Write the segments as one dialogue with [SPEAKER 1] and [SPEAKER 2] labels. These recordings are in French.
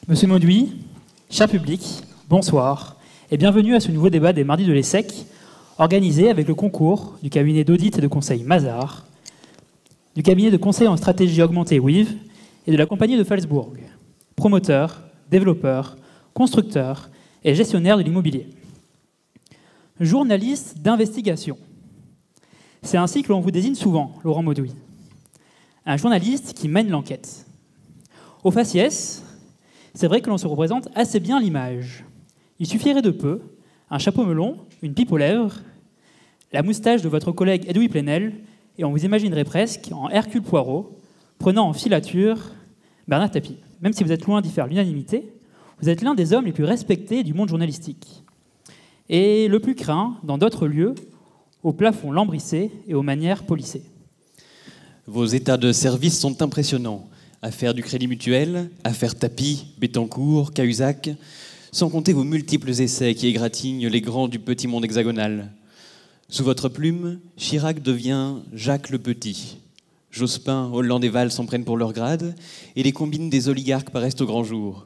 [SPEAKER 1] Monsieur Mauduit, cher public, bonsoir et bienvenue à ce nouveau débat des mardis de l'ESSEC, organisé avec le concours du cabinet d'audit et de conseil Mazars, du cabinet de conseil en stratégie augmentée WIV et de la compagnie de Falsbourg, promoteur, développeur, constructeur et gestionnaire de l'immobilier. Journaliste d'investigation. C'est ainsi que l'on vous désigne souvent, Laurent Mauduit. Un journaliste qui mène l'enquête. Au faciès, c'est vrai que l'on se représente assez bien l'image. Il suffirait de peu, un chapeau melon, une pipe aux lèvres, la moustache de votre collègue Edoui Plenel, et on vous imaginerait presque en Hercule Poirot, prenant en filature Bernard Tapie. Même si vous êtes loin d'y faire l'unanimité, vous êtes l'un des hommes les plus respectés du monde journalistique. Et le plus craint dans d'autres lieux, au plafond lambrissé et aux manières polissées.
[SPEAKER 2] Vos états de service sont impressionnants. Affaire du Crédit Mutuel, affaire Tapie, Bettencourt, Cahuzac, sans compter vos multiples essais qui égratignent les grands du petit monde hexagonal. Sous votre plume, Chirac devient Jacques le Petit. Jospin, Hollande et Valls s'en prennent pour leur grade, et les combines des oligarques paraissent au grand jour.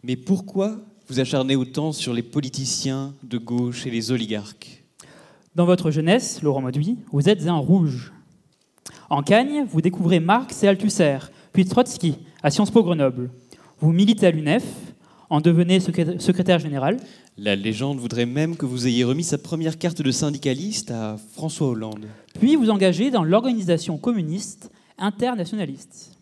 [SPEAKER 2] Mais pourquoi vous acharnez autant sur les politiciens de gauche et les oligarques ?
[SPEAKER 1] Dans votre jeunesse, Laurent Mauduit, vous êtes un rouge. En Cagne, vous découvrez Marx et Althusser, puis Trotsky à Sciences Po Grenoble. Vous militez à l'UNEF, en devenez secrétaire général.
[SPEAKER 2] La légende voudrait même que vous ayez remis sa première carte de syndicaliste à François Hollande.
[SPEAKER 1] Puis vous engagez dans l'organisation communiste internationaliste.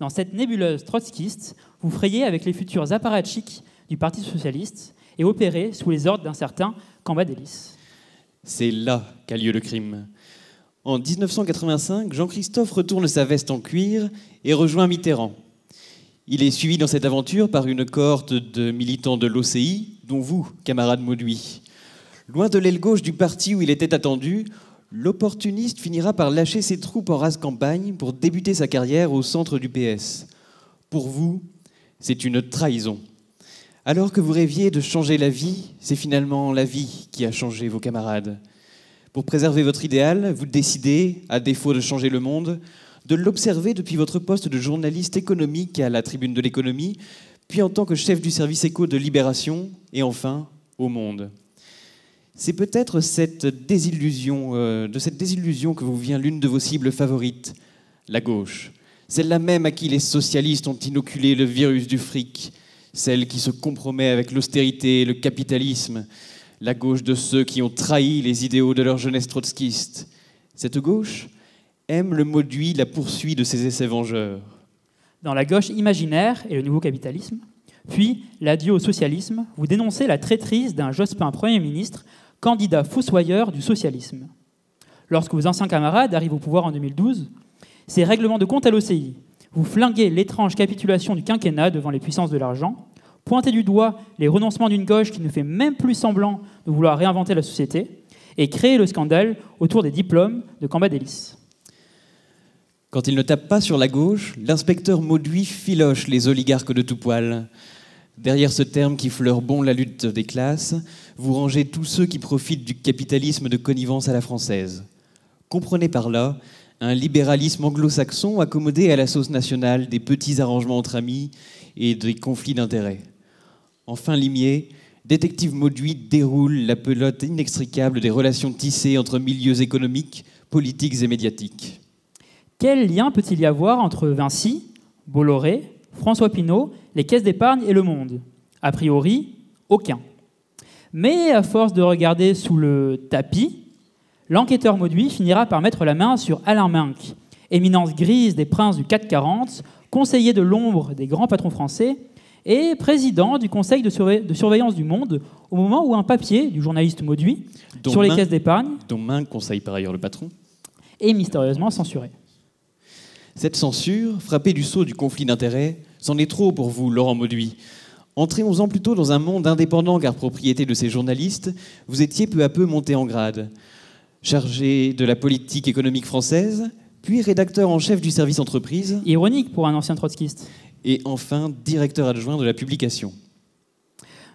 [SPEAKER 1] Dans cette nébuleuse trotskiste, vous frayez avec les futurs apparatchiks du Parti socialiste et opérez sous les ordres d'un certain Cambadélis.
[SPEAKER 2] C'est là qu'a lieu le crime. En 1985, Jean-Christophe retourne sa veste en cuir et rejoint Mitterrand. Il est suivi dans cette aventure par une cohorte de militants de l'OCI, dont vous, camarade Mauduit. Loin de l'aile gauche du parti où il était attendu, l'opportuniste finira par lâcher ses troupes en rase campagne pour débuter sa carrière au centre du PS. Pour vous, c'est une trahison. Alors que vous rêviez de changer la vie, c'est finalement la vie qui a changé vos camarades. Pour préserver votre idéal, vous décidez, à défaut de changer le monde, de l'observer depuis votre poste de journaliste économique à la Tribune de l'économie, puis en tant que chef du service éco de Libération, et enfin au Monde. C'est peut-être de cette désillusion que vous vient l'une de vos cibles favorites, la gauche. Celle-là même à qui les socialistes ont inoculé le virus du fric, celle qui se compromet avec l'austérité et le capitalisme, la gauche de ceux qui ont trahi les idéaux de leur jeunesse trotskiste. Cette gauche aime le Mauduit, la poursuite de ses essais vengeurs.
[SPEAKER 1] Dans la gauche imaginaire et le nouveau capitalisme, puis l'adieu au socialisme, vous dénoncez la traîtrise d'un Jospin Premier ministre, candidat fossoyeur du socialisme. Lorsque vos anciens camarades arrivent au pouvoir en 2012, ces règlements de compte à l'OCI, vous flinguez l'étrange capitulation du quinquennat devant les puissances de l'argent, pointez du doigt les renoncements d'une gauche qui ne fait même plus semblant de vouloir réinventer la société, et créez le scandale autour des diplômes de Cambadélis.
[SPEAKER 2] Quand il ne tape pas sur la gauche, l'inspecteur Mauduit filoche les oligarques de tout poil. Derrière ce terme qui fleure bon la lutte des classes, vous rangez tous ceux qui profitent du capitalisme de connivence à la française. Comprenez par là un libéralisme anglo-saxon accommodé à la sauce nationale des petits arrangements entre amis et des conflits d'intérêts. Enfin limier, détective Mauduit déroule la pelote inextricable des relations tissées entre milieux économiques, politiques et médiatiques.
[SPEAKER 1] Quel lien peut-il y avoir entre Vinci, Bolloré, François Pinault, les caisses d'épargne et le monde ? A priori, aucun. Mais à force de regarder sous le tapis, l'enquêteur Mauduit finira par mettre la main sur Alain Minc, éminence grise des princes du CAC 40, conseiller de l'ombre des grands patrons français et président du conseil de surveillance du Monde, au moment où un papier du journaliste Mauduit sur les caisses d'épargne,
[SPEAKER 2] dont Minc conseille par ailleurs le patron,
[SPEAKER 1] est mystérieusement censuré.
[SPEAKER 2] Cette censure, frappée du sceau du conflit d'intérêts, c'en est trop pour vous, Laurent Mauduit. Entrons-en plutôt dans un monde indépendant car propriété de ces journalistes, vous étiez peu à peu monté en grade. Chargé de la politique économique française, puis rédacteur en chef du service entreprise.
[SPEAKER 1] Ironique pour un ancien trotskiste.
[SPEAKER 2] Et enfin, directeur adjoint de la publication.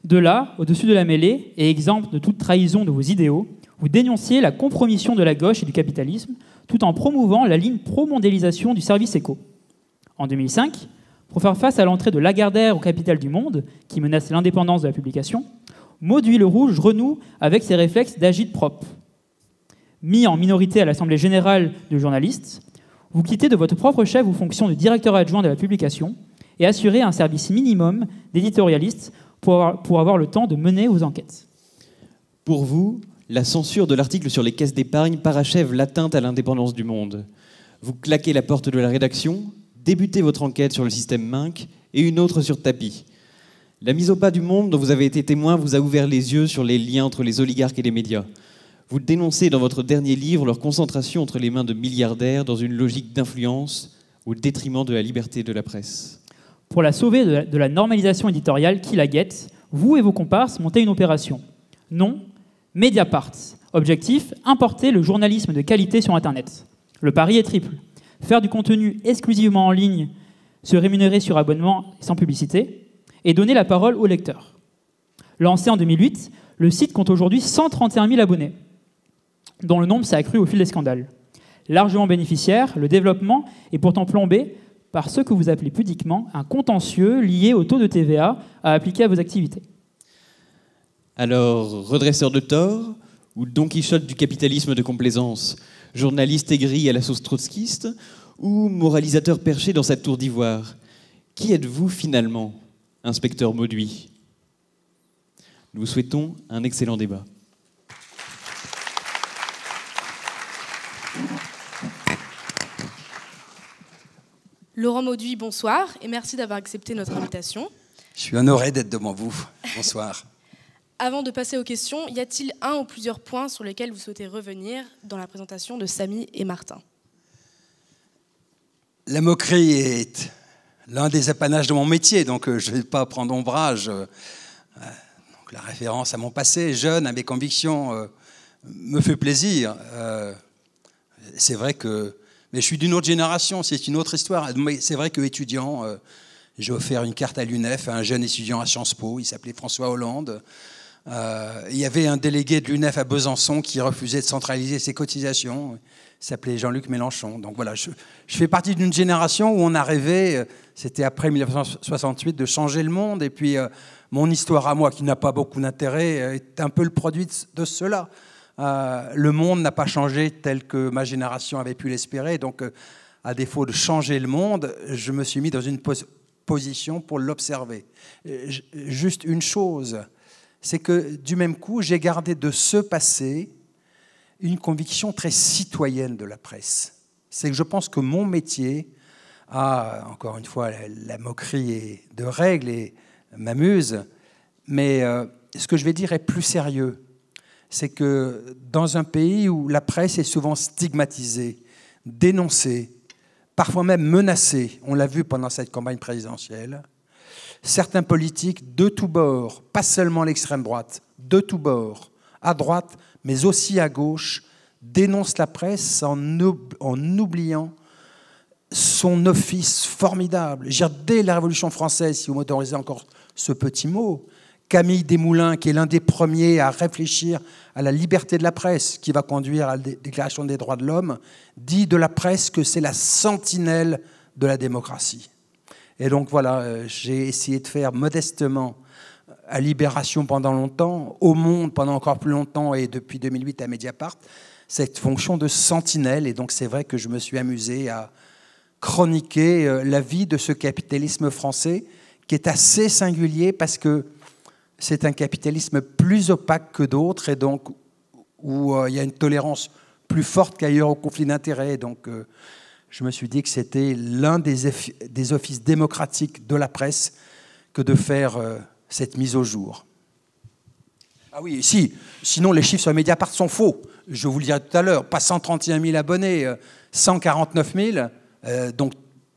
[SPEAKER 1] De là, au-dessus de la mêlée, et exempt de toute trahison de vos idéaux, vous dénonciez la compromission de la gauche et du capitalisme, tout en promouvant la ligne pro-mondialisation du service éco. En 2005, Pour faire face à l'entrée de Lagardère au capital du Monde, qui menace l'indépendance de la publication, Mauduit le Rouge renoue avec ses réflexes d'agite-prop. Mis en minorité à l'Assemblée générale de journalistes, vous quittez de votre propre chef vos fonctions de directeur adjoint de la publication et assurez un service minimum d'éditorialistes pour avoir le temps de mener vos enquêtes.
[SPEAKER 2] Pour vous, la censure de l'article sur les caisses d'épargne parachève l'atteinte à l'indépendance du Monde. Vous claquez la porte de la rédaction, débutez votre enquête sur le système Minc et une autre sur tapis. La mise au pas du Monde dont vous avez été témoin vous a ouvert les yeux sur les liens entre les oligarques et les médias. Vous dénoncez dans votre dernier livre leur concentration entre les mains de milliardaires dans une logique d'influence au détriment de la liberté de la presse.
[SPEAKER 1] Pour la sauver de la normalisation éditoriale qui la guette, vous et vos comparses montez une opération. Nom, Mediapart. Objectif, importer le journalisme de qualité sur Internet. Le pari est triple. Faire du contenu exclusivement en ligne, se rémunérer sur abonnement sans publicité, et donner la parole aux lecteurs. Lancé en 2008, le site compte aujourd'hui 131 000 abonnés, dont le nombre s'est accru au fil des scandales. Largement bénéficiaire, le développement est pourtant plombé par ce que vous appelez pudiquement un contentieux lié au taux de TVA à appliquer à vos activités.
[SPEAKER 2] Alors, redresseur de tort ou Don Quichotte du capitalisme de complaisance, journaliste aigri à la sauce trotskiste ou moralisateur perché dans sa tour d'ivoire? Qui êtes-vous finalement, inspecteur Mauduit? Nous vous souhaitons un excellent débat.
[SPEAKER 3] Laurent Mauduit, bonsoir et merci d'avoir accepté notre invitation.
[SPEAKER 4] Je suis honoré d'être devant vous. Bonsoir.
[SPEAKER 3] Avant de passer aux questions, y a-t-il un ou plusieurs points sur lesquels vous souhaitez revenir dans la présentation de Samy et Martin?
[SPEAKER 4] La moquerie est l'un des apanages de mon métier, donc je ne vais pas prendre ombrage. Donc la référence à mon passé, jeune, à mes convictions, me fait plaisir. C'est vrai que... Mais je suis d'une autre génération, c'est une autre histoire. Mais c'est vrai qu'étudiant, j'ai offert une carte à l'UNEF à un jeune étudiant à Sciences Po, il s'appelait François Hollande. Il y avait un délégué de l'UNEF à Besançon qui refusait de centraliser ses cotisations. Il s'appelait Jean-Luc Mélenchon. Donc voilà, je fais partie d'une génération où on a rêvé, c'était après 1968, de changer le monde. Et puis mon histoire à moi, qui n'a pas beaucoup d'intérêt, est un peu le produit de cela. Le monde n'a pas changé tel que ma génération avait pu l'espérer. Donc à défaut de changer le monde, je me suis mis dans une position pour l'observer. Juste une chose, c'est que du même coup, j'ai gardé de ce passé une conviction très citoyenne de la presse. C'est que je pense que mon métier a, encore une fois, la moquerie de règles et m'amuse, mais ce que je vais dire est plus sérieux. C'est que dans un pays où la presse est souvent stigmatisée, dénoncée, parfois même menacée, on l'a vu pendant cette campagne présidentielle, certains politiques de tous bords, pas seulement l'extrême droite, de tous bords, à droite, mais aussi à gauche, dénoncent la presse en oubliant son office formidable. Dès la Révolution française, si vous m'autorisez encore ce petit mot, Camille Desmoulins, qui est l'un des premiers à réfléchir à la liberté de la presse, qui va conduire à la Déclaration des droits de l'homme, dit de la presse que c'est la sentinelle de la démocratie. Et donc voilà, j'ai essayé de faire modestement à Libération pendant longtemps, au Monde pendant encore plus longtemps et depuis 2008 à Mediapart, cette fonction de sentinelle. Et donc c'est vrai que je me suis amusé à chroniquer la vie de ce capitalisme français qui est assez singulier parce que c'est un capitalisme plus opaque que d'autres et donc où il y a une tolérance plus forte qu'ailleurs au conflit d'intérêts. Donc je me suis dit que c'était l'un des offices démocratiques de la presse que de faire cette mise au jour. Ah oui, sinon les chiffres sur Mediapart sont faux. Je vous le dirai tout à l'heure, pas 131 000 abonnés, 149 000, donc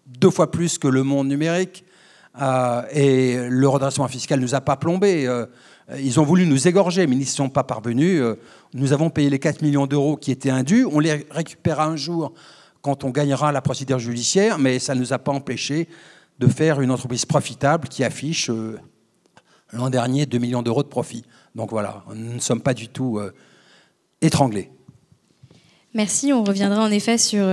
[SPEAKER 4] 2 fois plus que Le Monde numérique. Et le redressement fiscal ne nous a pas plombés. Ils ont voulu nous égorger, mais ils n'y sont pas parvenus. Nous avons payé les 4 millions d'euros qui étaient indus. On les récupérera un jour quand on gagnera la procédure judiciaire, mais ça ne nous a pas empêchés de faire une entreprise profitable qui affiche l'an dernier 2 millions d'euros de profit. Donc voilà, nous ne sommes pas du tout étranglés.
[SPEAKER 5] Merci, on reviendra en effet sur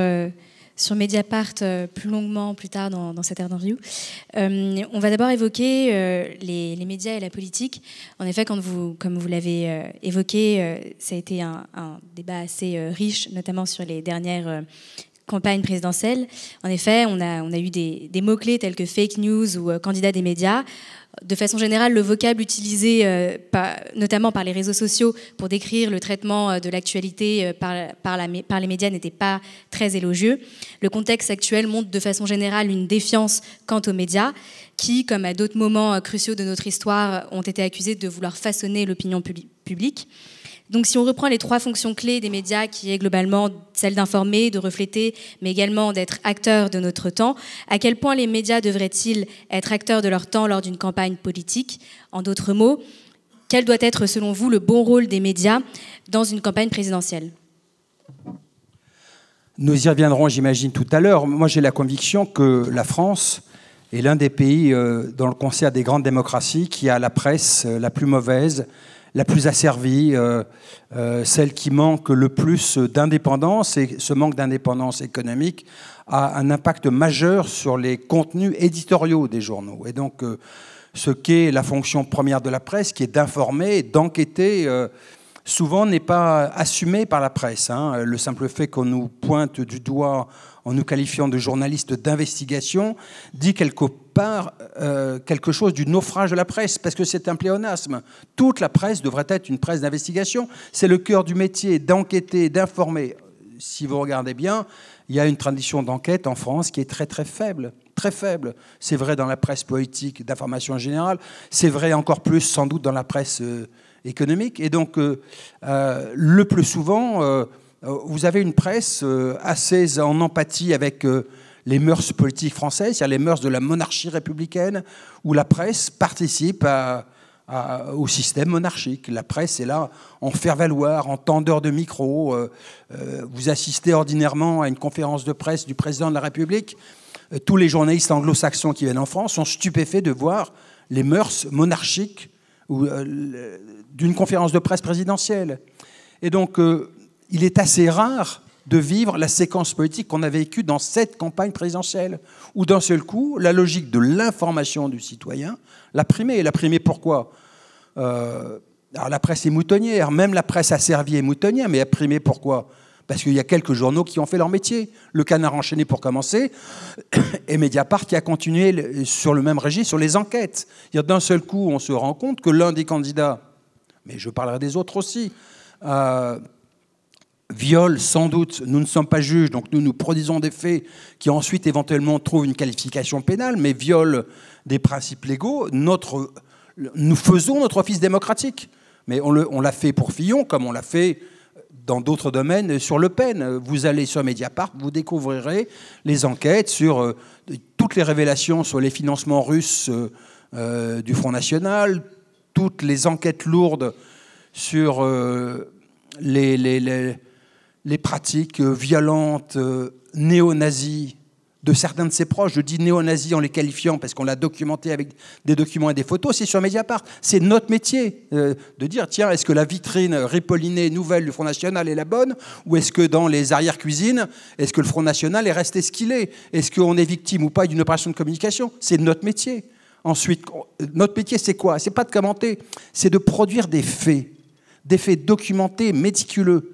[SPEAKER 5] sur Mediapart plus longuement plus tard dans cette interview. On va d'abord évoquer les médias et la politique. En effet, comme vous l'avez évoqué, ça a été un débat assez riche, notamment sur les dernières campagne présidentielle. En effet, on a eu des mots-clés tels que fake news ou candidat des médias. De façon générale, le vocable utilisé notamment par les réseaux sociaux pour décrire le traitement de l'actualité par les médias n'était pas très élogieux. Le contexte actuel montre de façon générale une défiance quant aux médias qui, comme à d'autres moments cruciaux de notre histoire, ont été accusés de vouloir façonner l'opinion publique. Donc si on reprend les 3 fonctions clés des médias, qui est globalement celle d'informer, de refléter, mais également d'être acteurs de notre temps, à quel point les médias devraient-ils être acteurs de leur temps lors d'une campagne politique? En d'autres mots, quel doit être selon vous le bon rôle des médias dans une campagne présidentielle?
[SPEAKER 4] Nous y reviendrons, j'imagine, tout à l'heure. Moi, j'ai la conviction que la France est l'un des pays dans le concert des grandes démocraties qui a la presse la plus mauvaise, la plus asservie, celle qui manque le plus d'indépendance, et ce manque d'indépendance économique a un impact majeur sur les contenus éditoriaux des journaux. Et donc, ce qu'est la fonction première de la presse, qui est d'informer, d'enquêter, souvent n'est pas assumé par la presse. Le simple fait qu'on nous pointe du doigt en nous qualifiant de journalistes d'investigation dit quelque part quelque chose du naufrage de la presse, parce que c'est un pléonasme. Toute la presse devrait être une presse d'investigation. C'est le cœur du métier, d'enquêter, d'informer. Si vous regardez bien, il y a une tradition d'enquête en France qui est très très faible. Très faible. C'est vrai dans la presse politique, d'information en général. C'est vrai encore plus sans doute dans la presse économique. Et donc, le plus souvent, vous avez une presse assez en empathie avec les mœurs politiques françaises, c'est-à-dire les mœurs de la monarchie républicaine, où la presse participe au système monarchique. La presse est là en faire-valoir, en tendeur de micro. Vous assistez ordinairement à une conférence de presse du président de la République. Tous les journalistes anglo-saxons qui viennent en France sont stupéfaits de voir les mœurs monarchiques d'une conférence de presse présidentielle. Et donc, il est assez rare de vivre la séquence politique qu'on a vécue dans cette campagne présidentielle, où d'un seul coup, la logique de l'information du citoyen l'a primé. Et l'a primé pourquoi ? Alors la presse est moutonnière, même la presse asservie est moutonnière, mais elle a primé pourquoi ? Parce qu'il y a quelques journaux qui ont fait leur métier. Le Canard enchaîné pour commencer, et Mediapart qui a continué sur le même registre, sur les enquêtes. D'un seul coup, on se rend compte que l'un des candidats, mais je parlerai des autres aussi, viol, sans doute, nous ne sommes pas juges, donc nous produisons des faits qui ensuite éventuellement trouvent une qualification pénale, mais violent des principes légaux. Nous faisons notre office démocratique. Mais on l'a fait pour Fillon, comme on l'a fait dans d'autres domaines sur Le Pen. Vous allez sur Mediapart, vous découvrirez les enquêtes sur toutes les révélations sur les financements russes du Front National, toutes les enquêtes lourdes sur les pratiques violentes néo-nazis de certains de ses proches. Je dis néo-nazis en les qualifiant parce qu'on l'a documenté avec des documents et des photos. C'est sur Mediapart. C'est notre métier de dire, tiens, est-ce que la vitrine ripollinée nouvelle du Front National est la bonne, ou est-ce que dans les arrière-cuisines, est-ce que le Front National est resté ce qu'il est? Est-ce qu'on est victime ou pas d'une opération de communication? C'est notre métier. Ensuite, notre métier, c'est quoi? C'est pas de commenter, c'est de produire des faits documentés, méticuleux.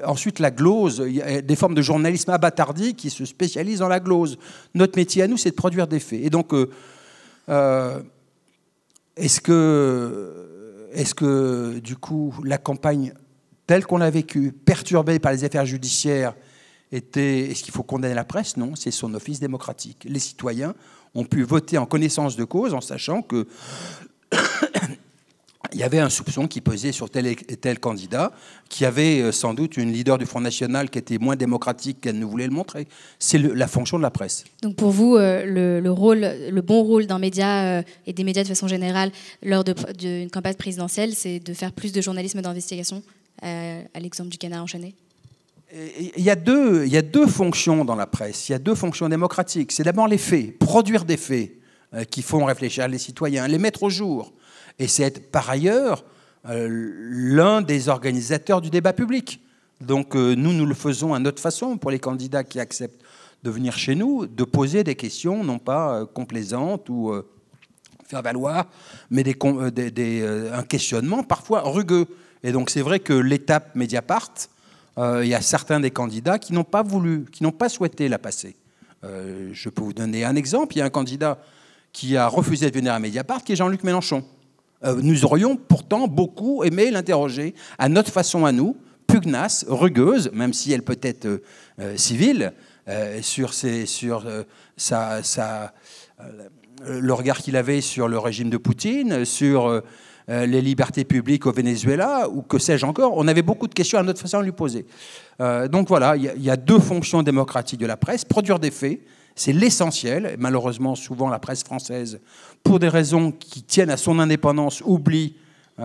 [SPEAKER 4] Ensuite, la glose, il y a des formes de journalisme abattardi qui se spécialisent dans la glose. Notre métier à nous, c'est de produire des faits. Et donc, est-ce que, du coup, la campagne telle qu'on l'a vécue, perturbée par les affaires judiciaires, est-ce qu'il faut condamner la presse? Non, c'est son office démocratique. Les citoyens ont pu voter en connaissance de cause, en sachant que il y avait un soupçon qui pesait sur tel et tel candidat, qui avait sans doute une leader du Front National qui était moins démocratique qu'elle ne voulait le montrer. C'est la fonction de la presse.
[SPEAKER 5] Donc pour vous, le bon rôle d'un média et des médias de façon générale lors d'une campagne présidentielle, c'est de faire plus de journalisme d'investigation, à l'exemple du Canard enchaîné?
[SPEAKER 4] Il y a deux fonctions dans la presse. Il y a deux fonctions démocratiques. C'est d'abord les faits, produire des faits qui font réfléchir les citoyens, les mettre au jour. Et c'est par ailleurs l'un des organisateurs du débat public. Donc nous le faisons à notre façon pour les candidats qui acceptent de venir chez nous, de poser des questions, non pas complaisantes ou faire valoir, mais un questionnement parfois rugueux. Et donc c'est vrai que l'étape Mediapart, il y a certains des candidats qui n'ont pas voulu, qui n'ont pas souhaité la passer. Je peux vous donner un exemple. Il y a un candidat qui a refusé de venir à Mediapart, qui est Jean-Luc Mélenchon. Nous aurions pourtant beaucoup aimé l'interroger à notre façon à nous, pugnace, rugueuse, même si elle peut être civile, sur le regard qu'il avait sur le régime de Poutine, sur les libertés publiques au Venezuela, ou que sais-je encore. On avait beaucoup de questions à notre façon de lui poser. Donc voilà, il y a deux fonctions démocratiques de la presse. Produire des faits, c'est l'essentiel. Malheureusement, souvent, la presse française, pour des raisons qui tiennent à son indépendance, oublie sa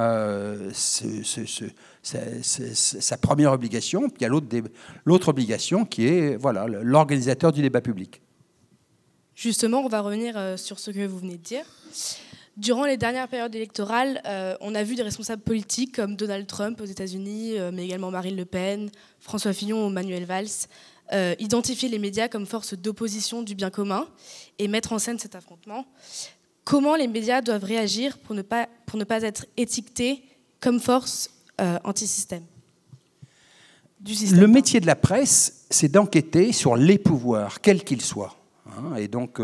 [SPEAKER 4] première obligation. Puis il y a l'autre obligation qui est voilà, l'organisateur du débat public.
[SPEAKER 3] Justement, on va revenir sur ce que vous venez de dire. Durant les dernières périodes électorales, on a vu des responsables politiques comme Donald Trump aux États-Unis, mais également Marine Le Pen, François Fillon ou Manuel Valls, identifier les médias comme force d'opposition du bien commun et mettre en scène cet affrontement. Comment les médias doivent réagir pour ne pas être étiquetés comme force anti-système du système?
[SPEAKER 4] Le métier de la presse, c'est d'enquêter sur les pouvoirs, quels qu'ils soient. Et donc,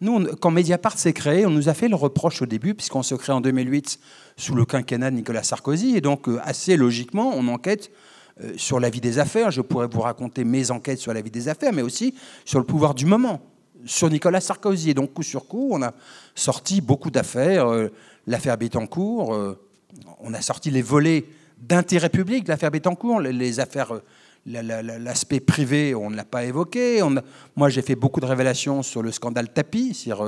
[SPEAKER 4] nous, quand Mediapart s'est créé, on nous a fait le reproche au début, puisqu'on se crée en 2008 sous le quinquennat de Nicolas Sarkozy. Et donc, assez logiquement, on enquête sur la vie des affaires. Je pourrais vous raconter mes enquêtes sur la vie des affaires, mais aussi sur le pouvoir du moment, sur Nicolas Sarkozy. Et donc, coup sur coup, on a sorti beaucoup d'affaires. L'affaire Bettencourt, on a sorti les volets d'intérêt public de l'affaire Bettencourt, les affaires... L'aspect privé, on ne l'a pas évoqué. Moi, j'ai fait beaucoup de révélations sur le scandale Tapie, sur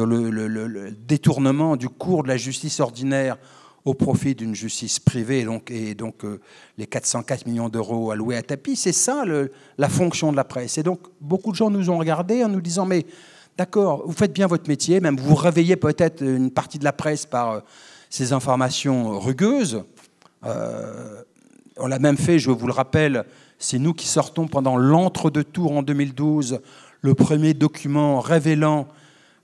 [SPEAKER 4] le détournement du cours de la justice ordinaire au profit d'une justice privée, et donc les 404 millions d'euros alloués à Tapie. C'est ça la fonction de la presse. Et donc, beaucoup de gens nous ont regardés en nous disant « Mais d'accord, vous faites bien votre métier, même vous réveillez peut-être une partie de la presse par ces informations rugueuses. » On l'a même fait, je vous le rappelle, c'est nous qui sortons pendant l'entre-deux-tours en 2012 le premier document révélant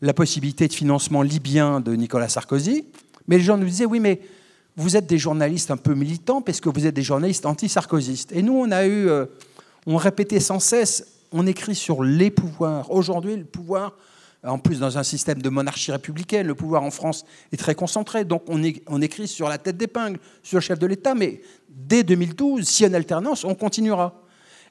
[SPEAKER 4] la possibilité de financement libyen de Nicolas Sarkozy. Mais les gens nous disaient, oui, mais vous êtes des journalistes un peu militants parce que vous êtes des journalistes anti-sarkozystes. Et nous, on répétait sans cesse, on écrit sur les pouvoirs. Aujourd'hui, le pouvoir, en plus dans un système de monarchie républicaine, le pouvoir en France est très concentré. Donc on écrit sur la tête d'épingle, sur le chef de l'État, mais dès 2012, s'il y a une alternance, on continuera.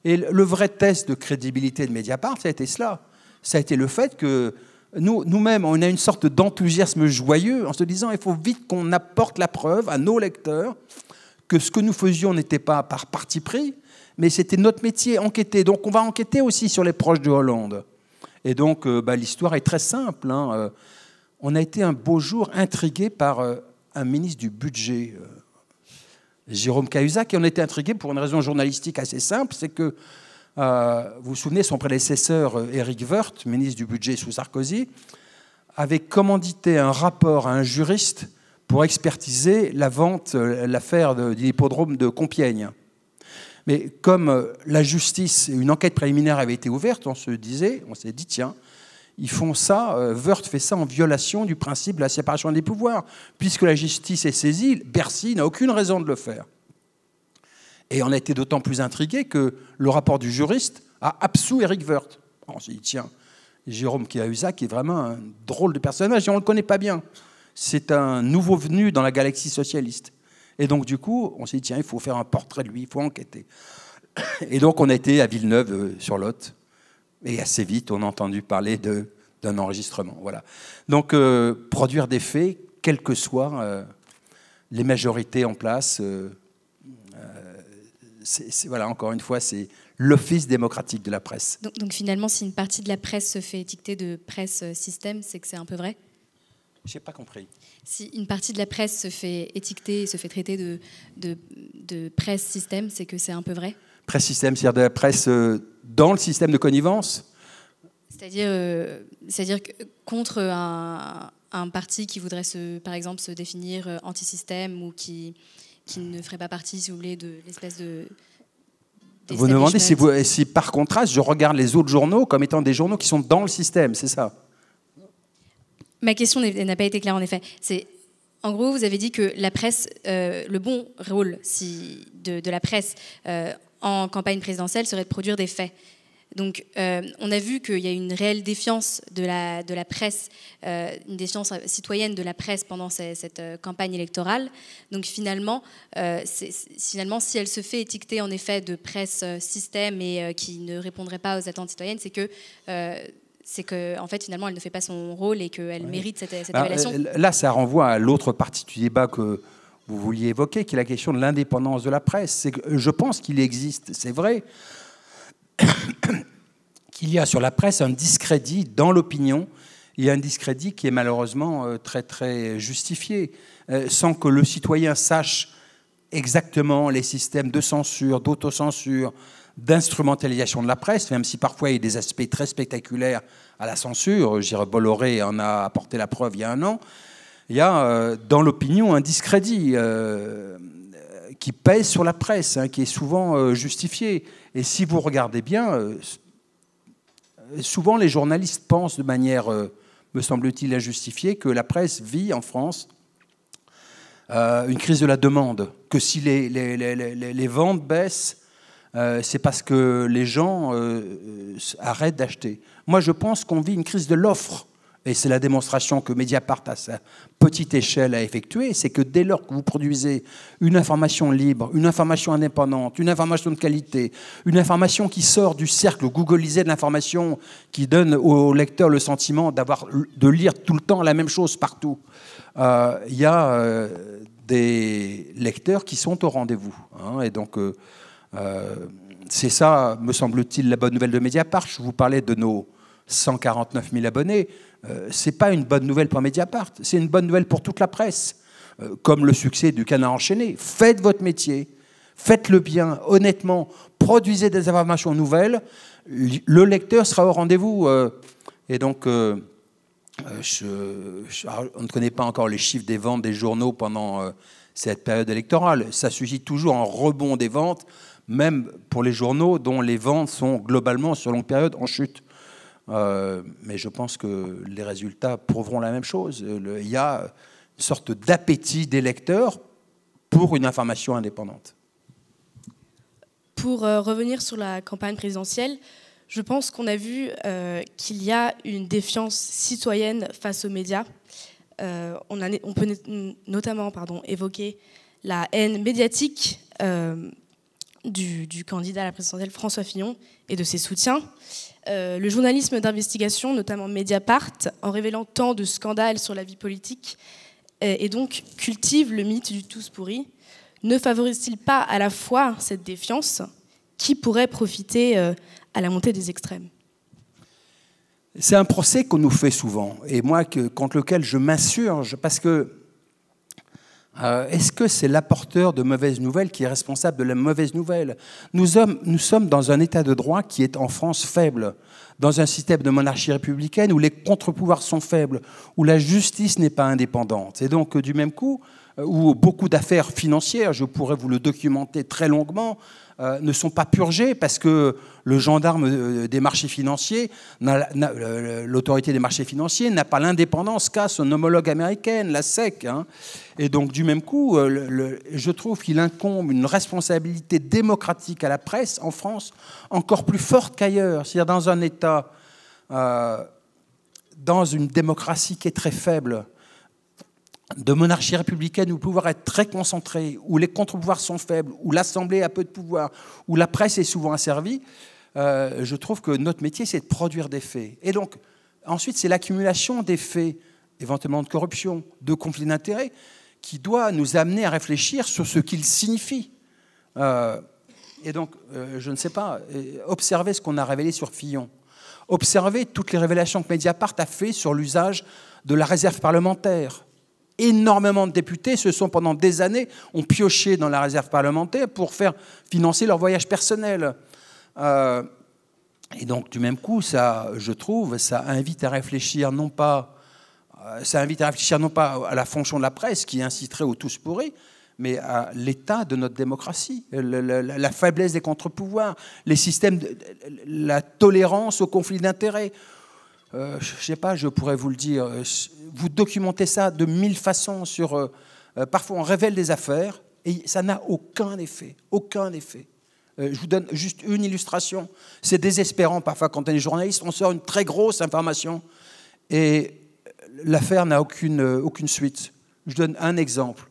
[SPEAKER 4] Et le vrai test de crédibilité de Mediapart, ça a été cela. Ça a été le fait que nous-mêmes, on a une sorte d'enthousiasme joyeux en se disant il faut vite qu'on apporte la preuve à nos lecteurs que ce que nous faisions n'était pas par parti pris, mais c'était notre métier, enquêter. Donc on va enquêter aussi sur les proches de Hollande. Et donc l'histoire est très simple. On a été un beau jour intrigué par un ministre du budget, Jérôme Cahuzac, et on a été intrigué pour une raison journalistique assez simple, c'est que, vous vous souvenez, son prédécesseur, Éric Woerth, ministre du budget sous Sarkozy, avait commandité un rapport à un juriste pour expertiser l'affaire de l'hippodrome de Compiègne. Mais comme la justice, une enquête préliminaire avait été ouverte, on s'est dit, tiens, ils font ça, Woerth fait ça en violation du principe de la séparation des pouvoirs. Puisque la justice est saisie, Bercy n'a aucune raison de le faire. Et on a été d'autant plus intrigués que le rapport du juriste a absous Éric Woerth. On s'est dit, tiens, Jérôme Cahuzac est vraiment un drôle de personnage et on ne le connaît pas bien. C'est un nouveau venu dans la galaxie socialiste. Et donc, du coup, on s'est dit, tiens, il faut faire un portrait de lui, il faut enquêter. Et donc, on a été à Villeneuve-sur-Lot. Et assez vite, on a entendu parler d'un enregistrement. Voilà. Donc, produire des faits, quelles que soient les majorités en place, voilà, encore une fois, c'est l'office démocratique de la presse.
[SPEAKER 5] Donc finalement, si une partie de la presse se fait étiqueter de presse système, c'est que c'est un peu vrai ?
[SPEAKER 4] Je n'ai pas compris.
[SPEAKER 5] Si une partie de la presse se fait étiqueter, se fait traiter de presse système, c'est que c'est un peu vrai ?
[SPEAKER 4] Presse système, c'est-à-dire de la presse dans le système de connivence ?
[SPEAKER 5] C'est-à-dire que contre un parti qui voudrait, par exemple, se définir anti-système ou qui ne ferait pas partie, si vous voulez, de l'espèce
[SPEAKER 4] Vous me demandez si par contraste, je regarde les autres journaux comme étant des journaux qui sont dans le système, c'est ça?
[SPEAKER 5] Ma question n'a pas été claire en effet. En gros, vous avez dit que la presse, le bon rôle de la presse en campagne présidentielle serait de produire des faits. Donc, on a vu qu'il y a une réelle défiance de la presse, une défiance citoyenne de la presse pendant cette campagne électorale. Donc, finalement, si elle se fait étiqueter en effet de presse système et qui ne répondrait pas aux attentes citoyennes, c'est que en fait, finalement, elle ne fait pas son rôle et qu'elle mérite cette évaluation.
[SPEAKER 4] Là, ça renvoie à l'autre partie du débat que vous vouliez évoquer, qui est la question de l'indépendance de la presse. Je pense qu'il existe, c'est vrai, qu'il y a sur la presse un discrédit dans l'opinion, et un discrédit qui est malheureusement très, très justifié, sans que le citoyen sache exactement les systèmes de censure, d'autocensure, d'instrumentalisation de la presse, même si parfois il y a des aspects très spectaculaires à la censure. Je dirais, Bolloré en a apporté la preuve il y a 1 an. Il y a dans l'opinion un discrédit qui pèse sur la presse, qui est souvent justifié. Et si vous regardez bien, souvent les journalistes pensent de manière, me semble-t-il, injustifiée, que la presse vit en France une crise de la demande, que si les ventes baissent, c'est parce que les gens arrêtent d'acheter. Moi, je pense qu'on vit une crise de l'offre. Et c'est la démonstration que Mediapart, à sa petite échelle, a effectuée. C'est que dès lors que vous produisez une information libre, une information indépendante, une information de qualité, une information qui sort du cercle googlisé de l'information, qui donne au lecteur le sentiment de lire tout le temps la même chose partout, il y a des lecteurs qui sont au rendez-vous. Et donc... c'est ça, me semble-t-il, la bonne nouvelle de Mediapart. Je vous parlais de nos 149 000 abonnés. Ce n'est pas une bonne nouvelle pour Mediapart, c'est une bonne nouvelle pour toute la presse. Comme le succès du Canard enchaîné. Faites votre métier, faites-le bien, honnêtement, produisez des informations nouvelles, le lecteur sera au rendez-vous. Et donc, on ne connaît pas encore les chiffres des ventes des journaux pendant cette période électorale. Ça suscite toujours un rebond des ventes, même pour les journaux dont les ventes sont globalement, sur longue période, en chute. Mais je pense que les résultats prouveront la même chose. Il y a une sorte d'appétit des lecteurs pour une information indépendante.
[SPEAKER 3] Pour revenir sur la campagne présidentielle, je pense qu'on a vu qu'il y a une défiance citoyenne face aux médias. On peut notamment évoquer la haine médiatique du candidat à la présidentielle François Fillon et de ses soutiens. Le journalisme d'investigation, notamment Mediapart, en révélant tant de scandales sur la vie politique, et donc cultive le mythe du tous pourri, ne favorise-t-il pas à la fois cette défiance qui pourrait profiter à la montée des extrêmes?
[SPEAKER 4] C'est un procès qu'on nous fait souvent, et moi, contre lequel je m'insurge, parce que est-ce que c'est l'apporteur de mauvaises nouvelles qui est responsable de la mauvaise nouvelle? Nous sommes dans un état de droit qui est en France faible, dans un système de monarchie républicaine où les contre-pouvoirs sont faibles, où la justice n'est pas indépendante. Et donc, du même coup, où beaucoup d'affaires financières, je pourrais vous le documenter très longuement, ne sont pas purgées parce que le gendarme des marchés financiers, l'autorité des marchés financiers n'a pas l'indépendance qu'a son homologue américaine, la SEC. Et donc, du même coup, je trouve qu'il incombe une responsabilité démocratique à la presse en France encore plus forte qu'ailleurs. C'est-à-dire dans un État, dans une démocratie qui est très faible, de monarchie républicaine où le pouvoir est très concentré, où les contre-pouvoirs sont faibles, où l'Assemblée a peu de pouvoir, où la presse est souvent asservie, je trouve que notre métier, c'est de produire des faits. Et donc, ensuite, c'est l'accumulation des faits, éventuellement de corruption, de conflits d'intérêts, qui doit nous amener à réfléchir sur ce qu'ils signifient. Et donc, je ne sais pas, observez ce qu'on a révélé sur Fillon. Observez toutes les révélations que Mediapart a fait sur l'usage de la réserve parlementaire. Énormément de députés se sont, pendant des années, ont pioché dans la réserve parlementaire pour faire financer leur voyage personnel. Et donc, du même coup, ça, je trouve, ça invite à réfléchir non pas à la fonction de la presse qui inciterait au tous pourris, mais à l'état de notre démocratie, la faiblesse des contre-pouvoirs, les systèmes, la tolérance au conflit d'intérêts. Je ne sais pas, je pourrais vous le dire. Vous documentez ça de 1000 façons. Parfois, on révèle des affaires et ça n'a aucun effet. Aucun effet. Je vous donne juste une illustration. C'est désespérant parfois quand on est journaliste. On sort une très grosse information et l'affaire n'a aucune suite. Je donne un exemple.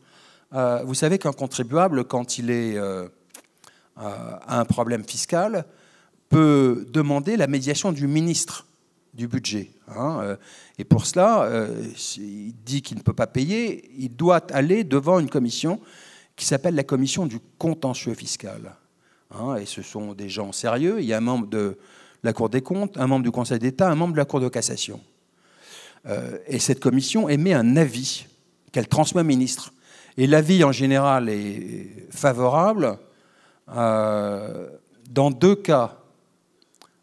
[SPEAKER 4] Vous savez qu'un contribuable, quand il a un problème fiscal, peut demander la médiation du ministre du budget. Et pour cela, il dit qu'il ne peut pas payer, il doit aller devant une commission qui s'appelle la commission du contentieux fiscal. Et ce sont des gens sérieux. Il y a un membre de la Cour des comptes, un membre du Conseil d'État, un membre de la Cour de cassation. Et cette commission émet un avis qu'elle transmet au ministre. Et l'avis, en général, est favorable. Dans 2 cas,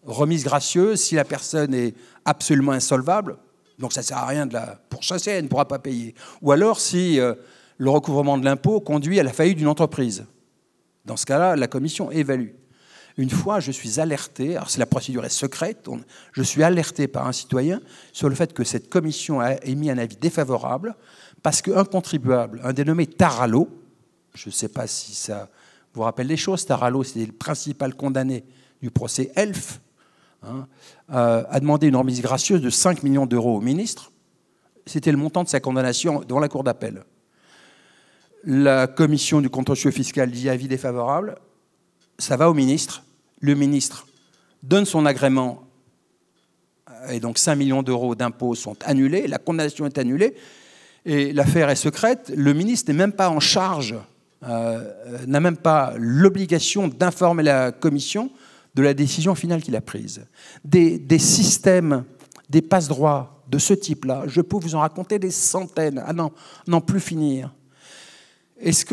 [SPEAKER 4] remise gracieuse, si la personne est absolument insolvable, donc ça ne sert à rien de la pourchasser, elle ne pourra pas payer. Ou alors si le recouvrement de l'impôt conduit à la faillite d'une entreprise. Dans ce cas-là, la commission évalue. Une fois, je suis alerté, alors la procédure est secrète, je suis alerté par un citoyen sur le fait que cette commission a émis un avis défavorable parce qu'un contribuable, un dénommé Tarallo, je ne sais pas si ça vous rappelle les choses, Tarallo, c'était le principal condamné du procès Elf, a demandé une remise gracieuse de 5 millions d'euros au ministre. C'était le montant de sa condamnation devant la Cour d'appel. La commission du contentieux fiscal dit avis défavorable, ça va au ministre, le ministre donne son agrément, et donc 5 millions d'euros d'impôts sont annulés, la condamnation est annulée, et l'affaire est secrète, le ministre n'est même pas en charge, n'a même pas l'obligation d'informer la commission de la décision finale qu'il a prise. Des systèmes, des passe-droits de ce type-là, je peux vous en raconter des centaines, n'en plus finir. Est-ce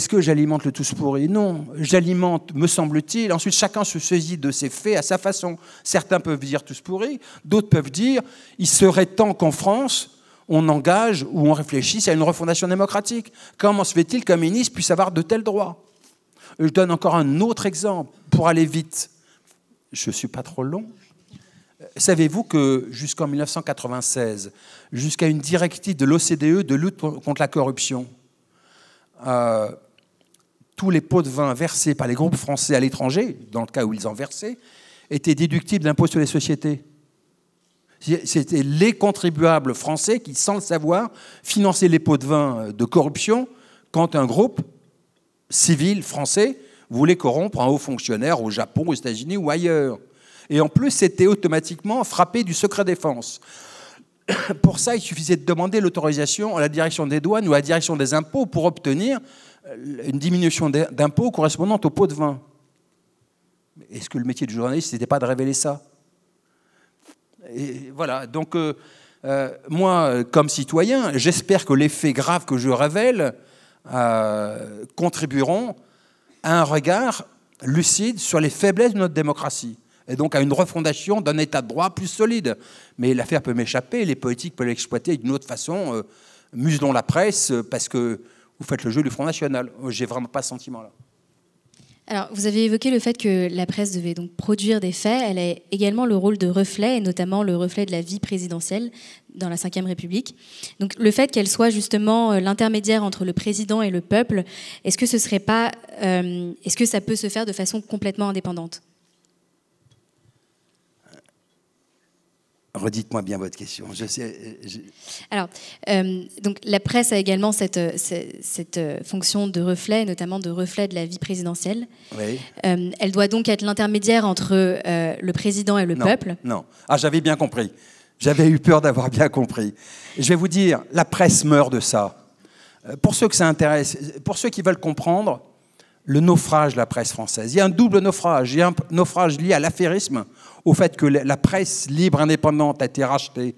[SPEAKER 4] que j'alimente le tous pourri? Non, j'alimente, me semble-t-il. Ensuite, chacun se saisit de ses faits à sa façon. Certains peuvent dire tous pourri, d'autres peuvent dire il serait temps qu'en France, on engage ou on réfléchisse à une refondation démocratique. Comment se fait-il qu'un ministre puisse avoir de tels droits? Je donne encore un autre exemple pour aller vite. Je ne suis pas trop long. Savez-vous que jusqu'en 1996, jusqu'à une directive de l'OCDE de lutte contre la corruption, tous les pots de vin versés par les groupes français à l'étranger, dans le cas où ils en versaient, étaient déductibles d'impôt sur les sociétés. C'était les contribuables français qui, sans le savoir, finançaient les pots de vin de corruption quand un groupe civil français voulait corrompre un haut fonctionnaire au Japon, aux États-Unis ou ailleurs. Et en plus, c'était automatiquement frappé du secret défense. Pour ça, il suffisait de demander l'autorisation à la direction des douanes ou à la direction des impôts pour obtenir une diminution d'impôts correspondante au pot de vin. Est-ce que le métier du journaliste, n'était pas de révéler ça? Et voilà, donc moi, comme citoyen, j'espère que les faits graves que je révèle contribueront à un regard lucide sur les faiblesses de notre démocratie et donc à une refondation d'un état de droit plus solide. Mais l'affaire peut m'échapper, les politiques peuvent l'exploiter d'une autre façon, muselons la presse parce que vous faites le jeu du Front National. J'ai vraiment pas ce sentiment-là.
[SPEAKER 5] Alors, vous avez évoqué le fait que la presse devait donc produire des faits. Elle a également le rôle de reflet, et notamment le reflet de la vie présidentielle dans la Ve République. Donc, le fait qu'elle soit justement l'intermédiaire entre le président et le peuple, est-ce que ce serait pas, est-ce que ça peut se faire de façon complètement indépendante?
[SPEAKER 4] Redites-moi bien votre question.
[SPEAKER 5] Alors, donc la presse a également cette fonction de reflet, notamment de reflet de la vie présidentielle.
[SPEAKER 4] Oui.
[SPEAKER 5] Elle doit donc être l'intermédiaire entre le président et le peuple.
[SPEAKER 4] Non. Ah, j'avais bien compris. J'avais eu peur d'avoir bien compris. Je vais vous dire, la presse meurt de ça. Pour ceux que ça intéresse, pour ceux qui veulent comprendre, le naufrage de la presse française. Il y a un double naufrage. Il y a un naufrage lié à l'affairisme, au fait que la presse libre indépendante a été rachetée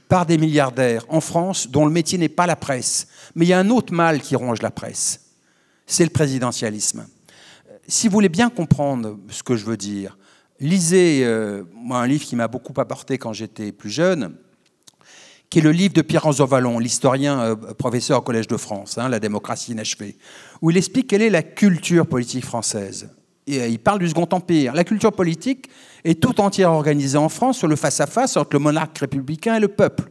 [SPEAKER 4] par des milliardaires en France dont le métier n'est pas la presse. Mais il y a un autre mal qui ronge la presse, c'est le présidentialisme. Si vous voulez bien comprendre ce que je veux dire, lisez moi, un livre qui m'a beaucoup apporté quand j'étais plus jeune, qui est le livre de Pierre-François Vallon, l'historien professeur au Collège de France, La démocratie inachevée, où il explique quelle est la culture politique française. Et il parle du Second Empire. La culture politique est tout entière organisée en France sur le face-à-face entre le monarque républicain et le peuple.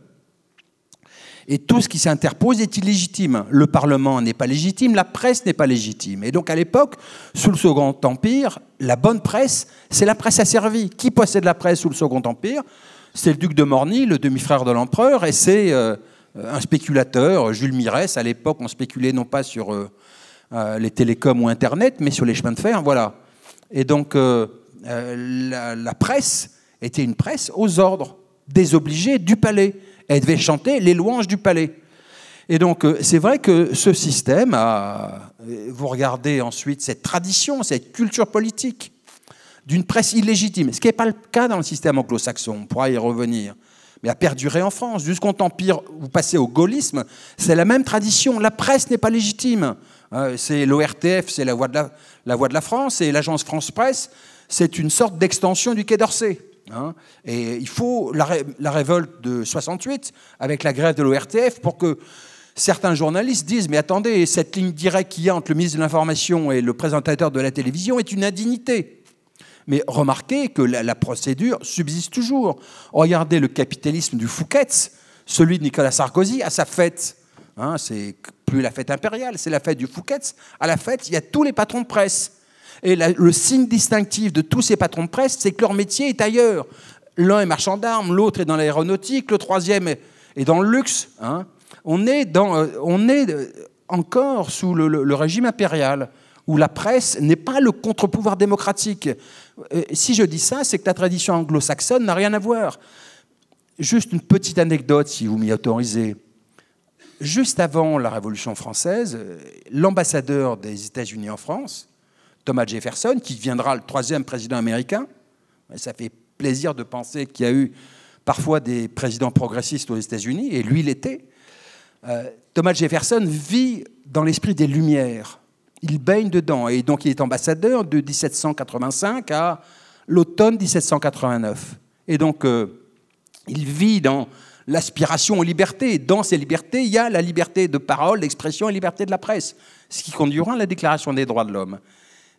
[SPEAKER 4] Et tout ce qui s'interpose est illégitime. Le Parlement n'est pas légitime, la presse n'est pas légitime. Et donc à l'époque, sous le Second Empire, la bonne presse, c'est la presse asservie. Qui possède la presse sous le Second Empire? C'est le duc de Morny, le demi-frère de l'empereur, et c'est un spéculateur, Jules Mirès. À l'époque, on spéculait non pas sur les télécoms ou Internet, mais sur les chemins de fer, voilà. Et donc la presse était une presse aux ordres des obligés du palais. Elle devait chanter les louanges du palais. Et donc, c'est vrai que ce système vous regardez ensuite cette tradition, cette culture politique d'une presse illégitime, ce qui n'est pas le cas dans le système anglo-saxon, on pourra y revenir, mais a perduré en France. Du Second Empire, vous passez au gaullisme, c'est la même tradition. La presse n'est pas légitime. C'est l'ORTF, c'est la voix de la France, et l'agence France-Presse, c'est une sorte d'extension du Quai d'Orsay. Et il faut la révolte de 68 avec la grève de l'ORTF pour que certains journalistes disent mais attendez, cette ligne directe qu'il y a entre le ministre de l'Information et le présentateur de la télévision est une indignité. Mais remarquez que la procédure subsiste toujours. Regardez le capitalisme du Fouquet's, celui de Nicolas Sarkozy à sa fête. C'est plus la fête impériale, c'est la fête du Fouquet's. À la fête, il y a tous les patrons de presse. Et le signe distinctif de tous ces patrons de presse, c'est que leur métier est ailleurs. L'un est marchand d'armes, l'autre est dans l'aéronautique, le troisième est dans le luxe. On est encore sous le régime impérial, où la presse n'est pas le contre-pouvoir démocratique. Si je dis ça, c'est que la tradition anglo-saxonne n'a rien à voir. Juste une petite anecdote, si vous m'y autorisez. Juste avant la Révolution française, l'ambassadeur des États-Unis en France, Thomas Jefferson, qui deviendra le 3e président américain. Ça fait plaisir de penser qu'il y a eu parfois des présidents progressistes aux États-Unis, et lui l'était. Thomas Jefferson vit dans l'esprit des Lumières. Il baigne dedans, et donc il est ambassadeur de 1785 à l'automne 1789. Et donc il vit dans l'aspiration aux libertés. Dans ces libertés, il y a la liberté de parole, d'expression et la liberté de la presse, ce qui conduira à la Déclaration des droits de l'homme.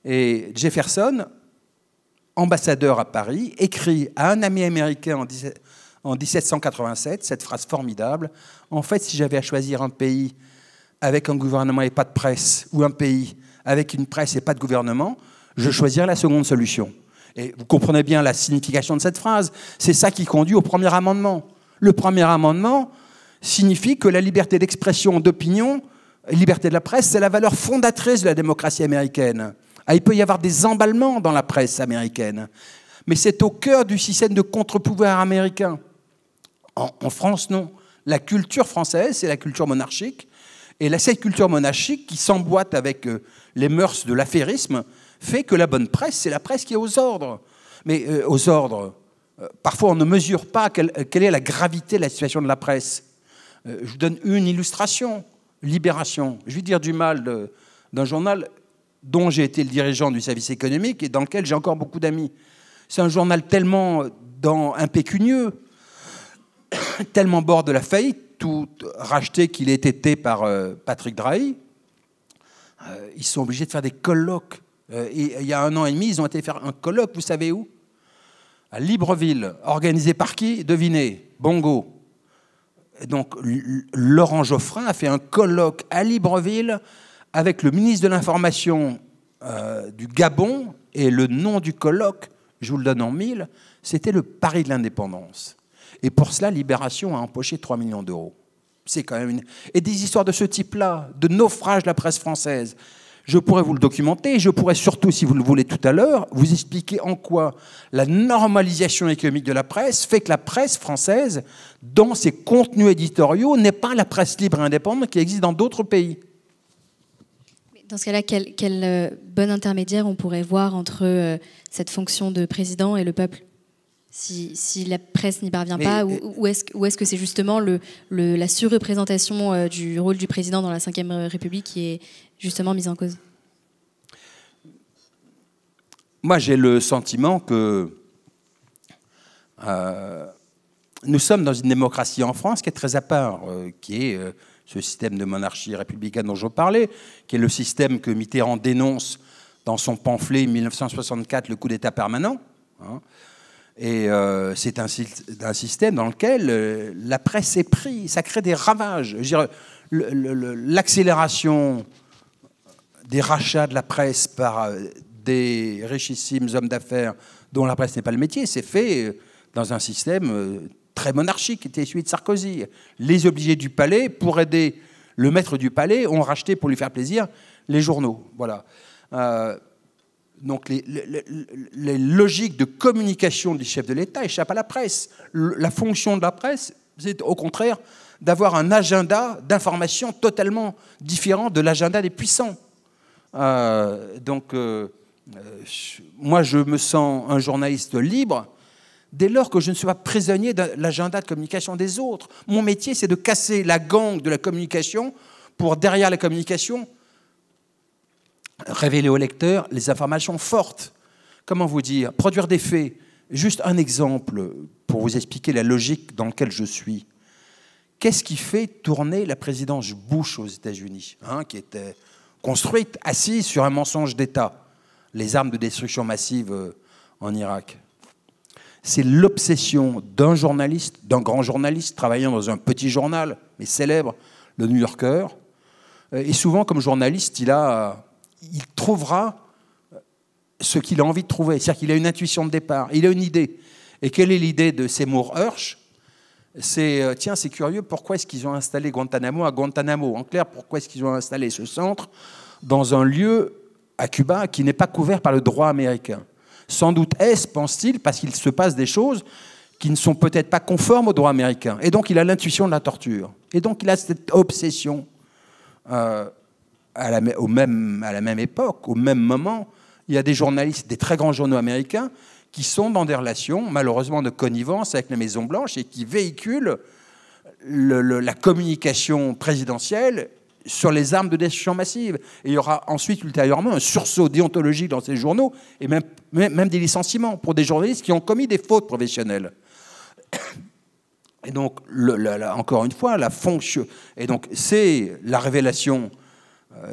[SPEAKER 4] Et Jefferson, ambassadeur à Paris, écrit à un ami américain en 1787 cette phrase formidable. En fait, si j'avais à choisir un pays avec un gouvernement et pas de presse, ou un pays avec une presse et pas de gouvernement, je choisirais la seconde solution. Et vous comprenez bien la signification de cette phrase. C'est ça qui conduit au premier amendement. Le premier amendement signifie que la liberté d'expression, d'opinion, la liberté de la presse, c'est la valeur fondatrice de la démocratie américaine. Il peut y avoir des emballements dans la presse américaine, mais c'est au cœur du système de contre-pouvoir américain. En France, non. La culture française, c'est la culture monarchique, et cette culture monarchique qui s'emboîte avec les mœurs de l'affairisme fait que la bonne presse, c'est la presse qui est aux ordres. Mais aux ordres, parfois on ne mesure pas quelle est la gravité de la situation de la presse. Je vous donne une illustration. Libération. Je vais dire du mal d'un journal dont j'ai été le dirigeant du service économique et dans lequel j'ai encore beaucoup d'amis. C'est un journal tellement impécunieux, tellement bord de la faillite, tout racheté qu'il ait été par Patrick Drahi. Ils sont obligés de faire des colloques. Et il y a 1 an et demi, ils ont été faire un colloque, vous savez où? À Libreville. Organisé par qui? Devinez. Bongo. Et donc, Laurent Geoffrin a fait un colloque à Libreville avec le ministre de l'Information du Gabon, et le nom du colloque, je vous le donne en 1000, c'était le pari de l'indépendance. Et pour cela, Libération a empoché 3 millions d'euros. C'est quand même Et des histoires de ce type-là, de naufrage de la presse française, je pourrais vous le documenter, et je pourrais surtout, si vous le voulez tout à l'heure, vous expliquer en quoi la normalisation économique de la presse fait que la presse française, dans ses contenus éditoriaux, n'est pas la presse libre et indépendante qui existe dans d'autres pays.
[SPEAKER 5] Dans ce cas-là, quel bon intermédiaire on pourrait voir entre cette fonction de président et le peuple, si la presse n'y parvient pas, ou est-ce que c'est justement la surreprésentation du rôle du président dans la Ve République qui est justement mise en cause? Moi,
[SPEAKER 4] j'ai le sentiment que nous sommes dans une démocratie en France qui est très à part, qui est ce système de monarchie républicaine dont je parlais, qui est le système que Mitterrand dénonce dans son pamphlet 1964, le coup d'État permanent. Hein. Et c'est un système dans lequel la presse est prise, ça crée des ravages. Je veux dire, l'accélération des rachats de la presse par des richissimes hommes d'affaires dont la presse n'est pas le métier, c'est fait dans un système très monarchique qui était celui de Sarkozy. Les obligés du palais, pour aider le maître du palais, ont racheté pour lui faire plaisir les journaux. Voilà. Donc les logiques de communication du chef de l'État échappent à la presse. La fonction de la presse, c'est au contraire d'avoir un agenda d'information totalement différent de l'agenda des puissants. Moi, je me sens un journaliste libre dès lors que je ne suis pas prisonnier de l'agenda de communication des autres. Mon métier, c'est de casser la gangue de la communication pour, derrière la communication, révéler au lecteur les informations fortes. Comment vous dire? Produire des faits. Juste un exemple pour vous expliquer la logique dans laquelle je suis. Qu'est-ce qui fait tourner la présidence Bush aux États-Unis, qui était construite, assise sur un mensonge d'État, les armes de destruction massive en Irak? C'est l'obsession d'un journaliste, d'un grand journaliste, travaillant dans un petit journal, mais célèbre, le New Yorker. Et souvent, comme journaliste, il trouvera ce qu'il a envie de trouver. C'est-à-dire qu'il a une intuition de départ, il a une idée. Et quelle est l'idée de Seymour Hersh? C'est, tiens, c'est curieux, pourquoi est-ce qu'ils ont installé Guantanamo à Guantanamo? En clair, pourquoi est-ce qu'ils ont installé ce centre dans un lieu à Cuba qui n'est pas couvert par le droit américain? Sans doute est-ce, pense-t-il, parce qu'il se passe des choses qui ne sont peut-être pas conformes au droit américain. Et donc, il a l'intuition de la torture. Et donc, il a cette obsession. À la même époque, au même moment, il y a des journalistes, des très grands journaux américains, qui sont dans des relations, malheureusement, de connivence avec la Maison-Blanche et qui véhiculent la communication présidentielle sur les armes de destruction massive. Et il y aura ensuite, ultérieurement, un sursaut déontologique dans ces journaux et même des licenciements pour des journalistes qui ont commis des fautes professionnelles. Et donc, encore une fois, la fonction... Et donc, c'est la révélation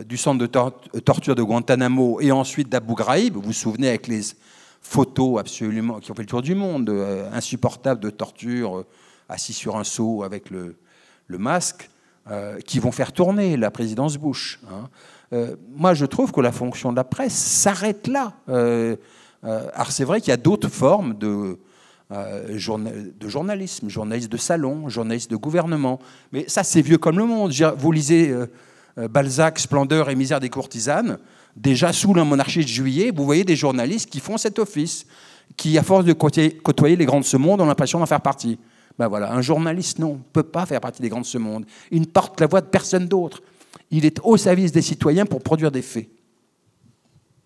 [SPEAKER 4] du centre de torture de Guantanamo et ensuite d'Abu Ghraib. Vous vous souvenez avec les photos absolument qui ont fait le tour du monde, insupportables de torture, assis sur un seau avec le masque, qui vont faire tourner la présidence Bush. Moi, je trouve que la fonction de la presse s'arrête là. Alors, c'est vrai qu'il y a d'autres formes de journalisme, journaliste de salon, journaliste de gouvernement. Mais ça, c'est vieux comme le monde. Vous lisez Balzac, Splendeur et misère des courtisanes. Déjà, sous la monarchie de Juillet, vous voyez des journalistes qui font cet office, qui, à force de côtoyer les grands de ce monde, ont l'impression d'en faire partie. Ben voilà, un journaliste, non, ne peut pas faire partie des grands de ce monde. Il ne porte la voix de personne d'autre. Il est au service des citoyens pour produire des faits.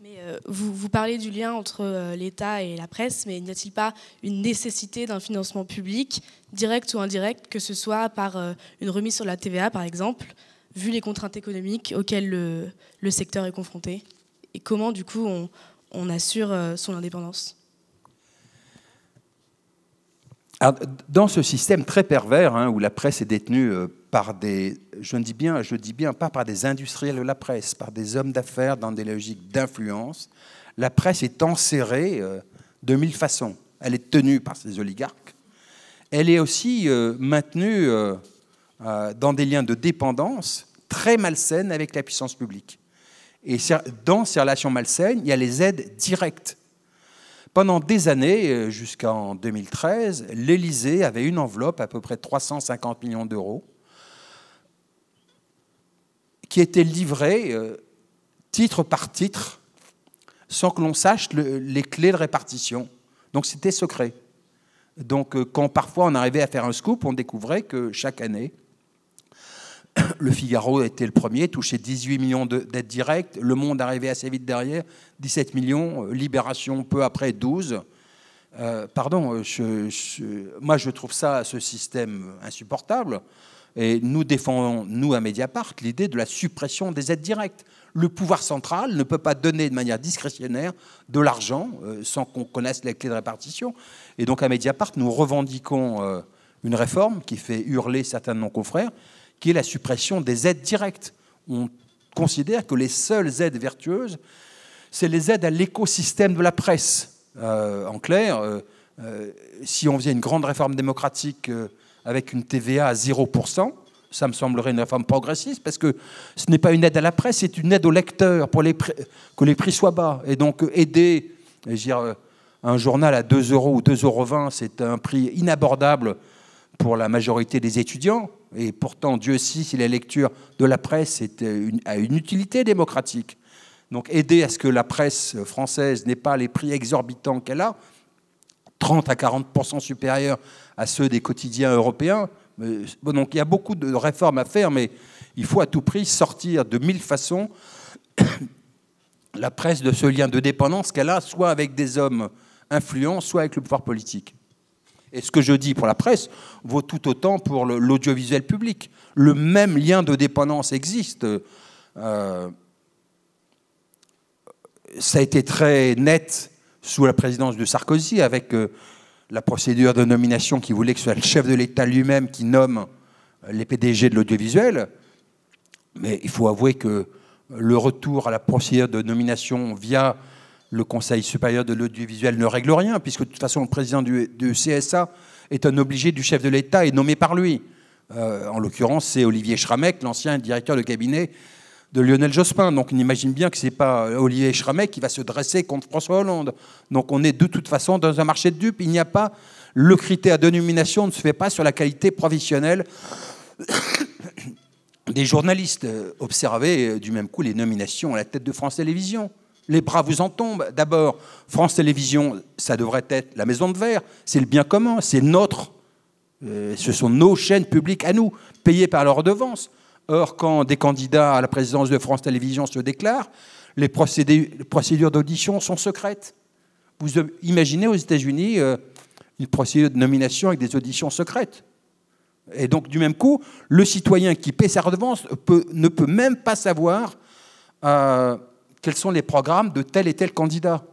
[SPEAKER 3] Mais vous parlez du lien entre l'État et la presse, mais n'y a-t-il pas une nécessité d'un financement public, direct ou indirect, que ce soit par une remise sur la TVA, par exemple, vu les contraintes économiques auxquelles le secteur est confronté? Et comment, du coup, on assure son indépendance?
[SPEAKER 4] Alors, dans ce système très pervers, où la presse est détenue par des, je dis bien pas par des industriels de la presse, par des hommes d'affaires dans des logiques d'influence, la presse est enserrée de mille façons. Elle est tenue par ces oligarques. Elle est aussi maintenue dans des liens de dépendance très malsaines avec la puissance publique. Et dans ces relations malsaines, il y a les aides directes. Pendant des années, jusqu'en 2013, l'Élysée avait une enveloppe à peu près de 350 millions d'euros qui était livrée titre par titre sans que l'on sache les clés de répartition. Donc c'était secret. Donc quand parfois on arrivait à faire un scoop, on découvrait que chaque année, Le Figaro était le premier, touchait 18 millions d'aides directes. Le Monde arrivait assez vite derrière, 17 millions. Libération, peu après, 12. Moi, je trouve ce système insupportable. Et nous défendons, nous, à Mediapart, l'idée de la suppression des aides directes. Le pouvoir central ne peut pas donner de manière discrétionnaire de l'argent sans qu'on connaisse les clés de répartition. Et donc, à Mediapart, nous revendiquons une réforme qui fait hurler certains de nos confrères, qui est la suppression des aides directes. On considère que les seules aides vertueuses, c'est les aides à l'écosystème de la presse. En clair, si on faisait une grande réforme démocratique avec une TVA à 0%, ça me semblerait une réforme progressiste, parce que ce n'est pas une aide à la presse, c'est une aide aux lecteurs pour que les prix soient bas. Et donc aider, je veux dire, un journal à 2 € ou 2,20 €, c'est un prix inabordable pour la majorité des étudiants. Et pourtant, Dieu sait si la lecture de la presse a une utilité démocratique. Donc aider à ce que la presse française n'ait pas les prix exorbitants qu'elle a, 30 à 40% supérieurs à ceux des quotidiens européens. Bon, donc il y a beaucoup de réformes à faire, mais il faut à tout prix sortir de 1000 façons la presse de ce lien de dépendance qu'elle a, soit avec des hommes influents, soit avec le pouvoir politique. Et ce que je dis pour la presse vaut tout autant pour l'audiovisuel public. Le même lien de dépendance existe. Ça a été très net sous la présidence de Sarkozy, avec la procédure de nomination qui voulait que ce soit le chef de l'État lui-même qui nomme les PDG de l'audiovisuel. Mais il faut avouer que le retour à la procédure de nomination via le Conseil supérieur de l'audiovisuel ne règle rien, puisque de toute façon le président du CSA est un obligé du chef de l'État et nommé par lui. En l'occurrence, c'est Olivier Schramek, l'ancien directeur de cabinet de Lionel Jospin. Donc on imagine bien que ce n'est pas Olivier Schramek qui va se dresser contre François Hollande. Donc on est de toute façon dans un marché de dupes. Il n'y a pas, le critère de nomination ne se fait pas sur la qualité professionnelle des journalistes. Observez du même coup les nominations à la tête de France Télévisions. Les bras vous en tombent. D'abord, France Télévisions, ça devrait être la maison de verre. C'est le bien commun, c'est notre. Ce sont nos chaînes publiques à nous, payées par leur redevance. Or, quand des candidats à la présidence de France Télévisions se déclarent, les procédures d'audition sont secrètes. Vous imaginez aux États-Unis une procédure de nomination avec des auditions secrètes. Et donc, du même coup, le citoyen qui paie sa redevance ne peut même pas savoir quels sont les programmes de tel et tel candidat.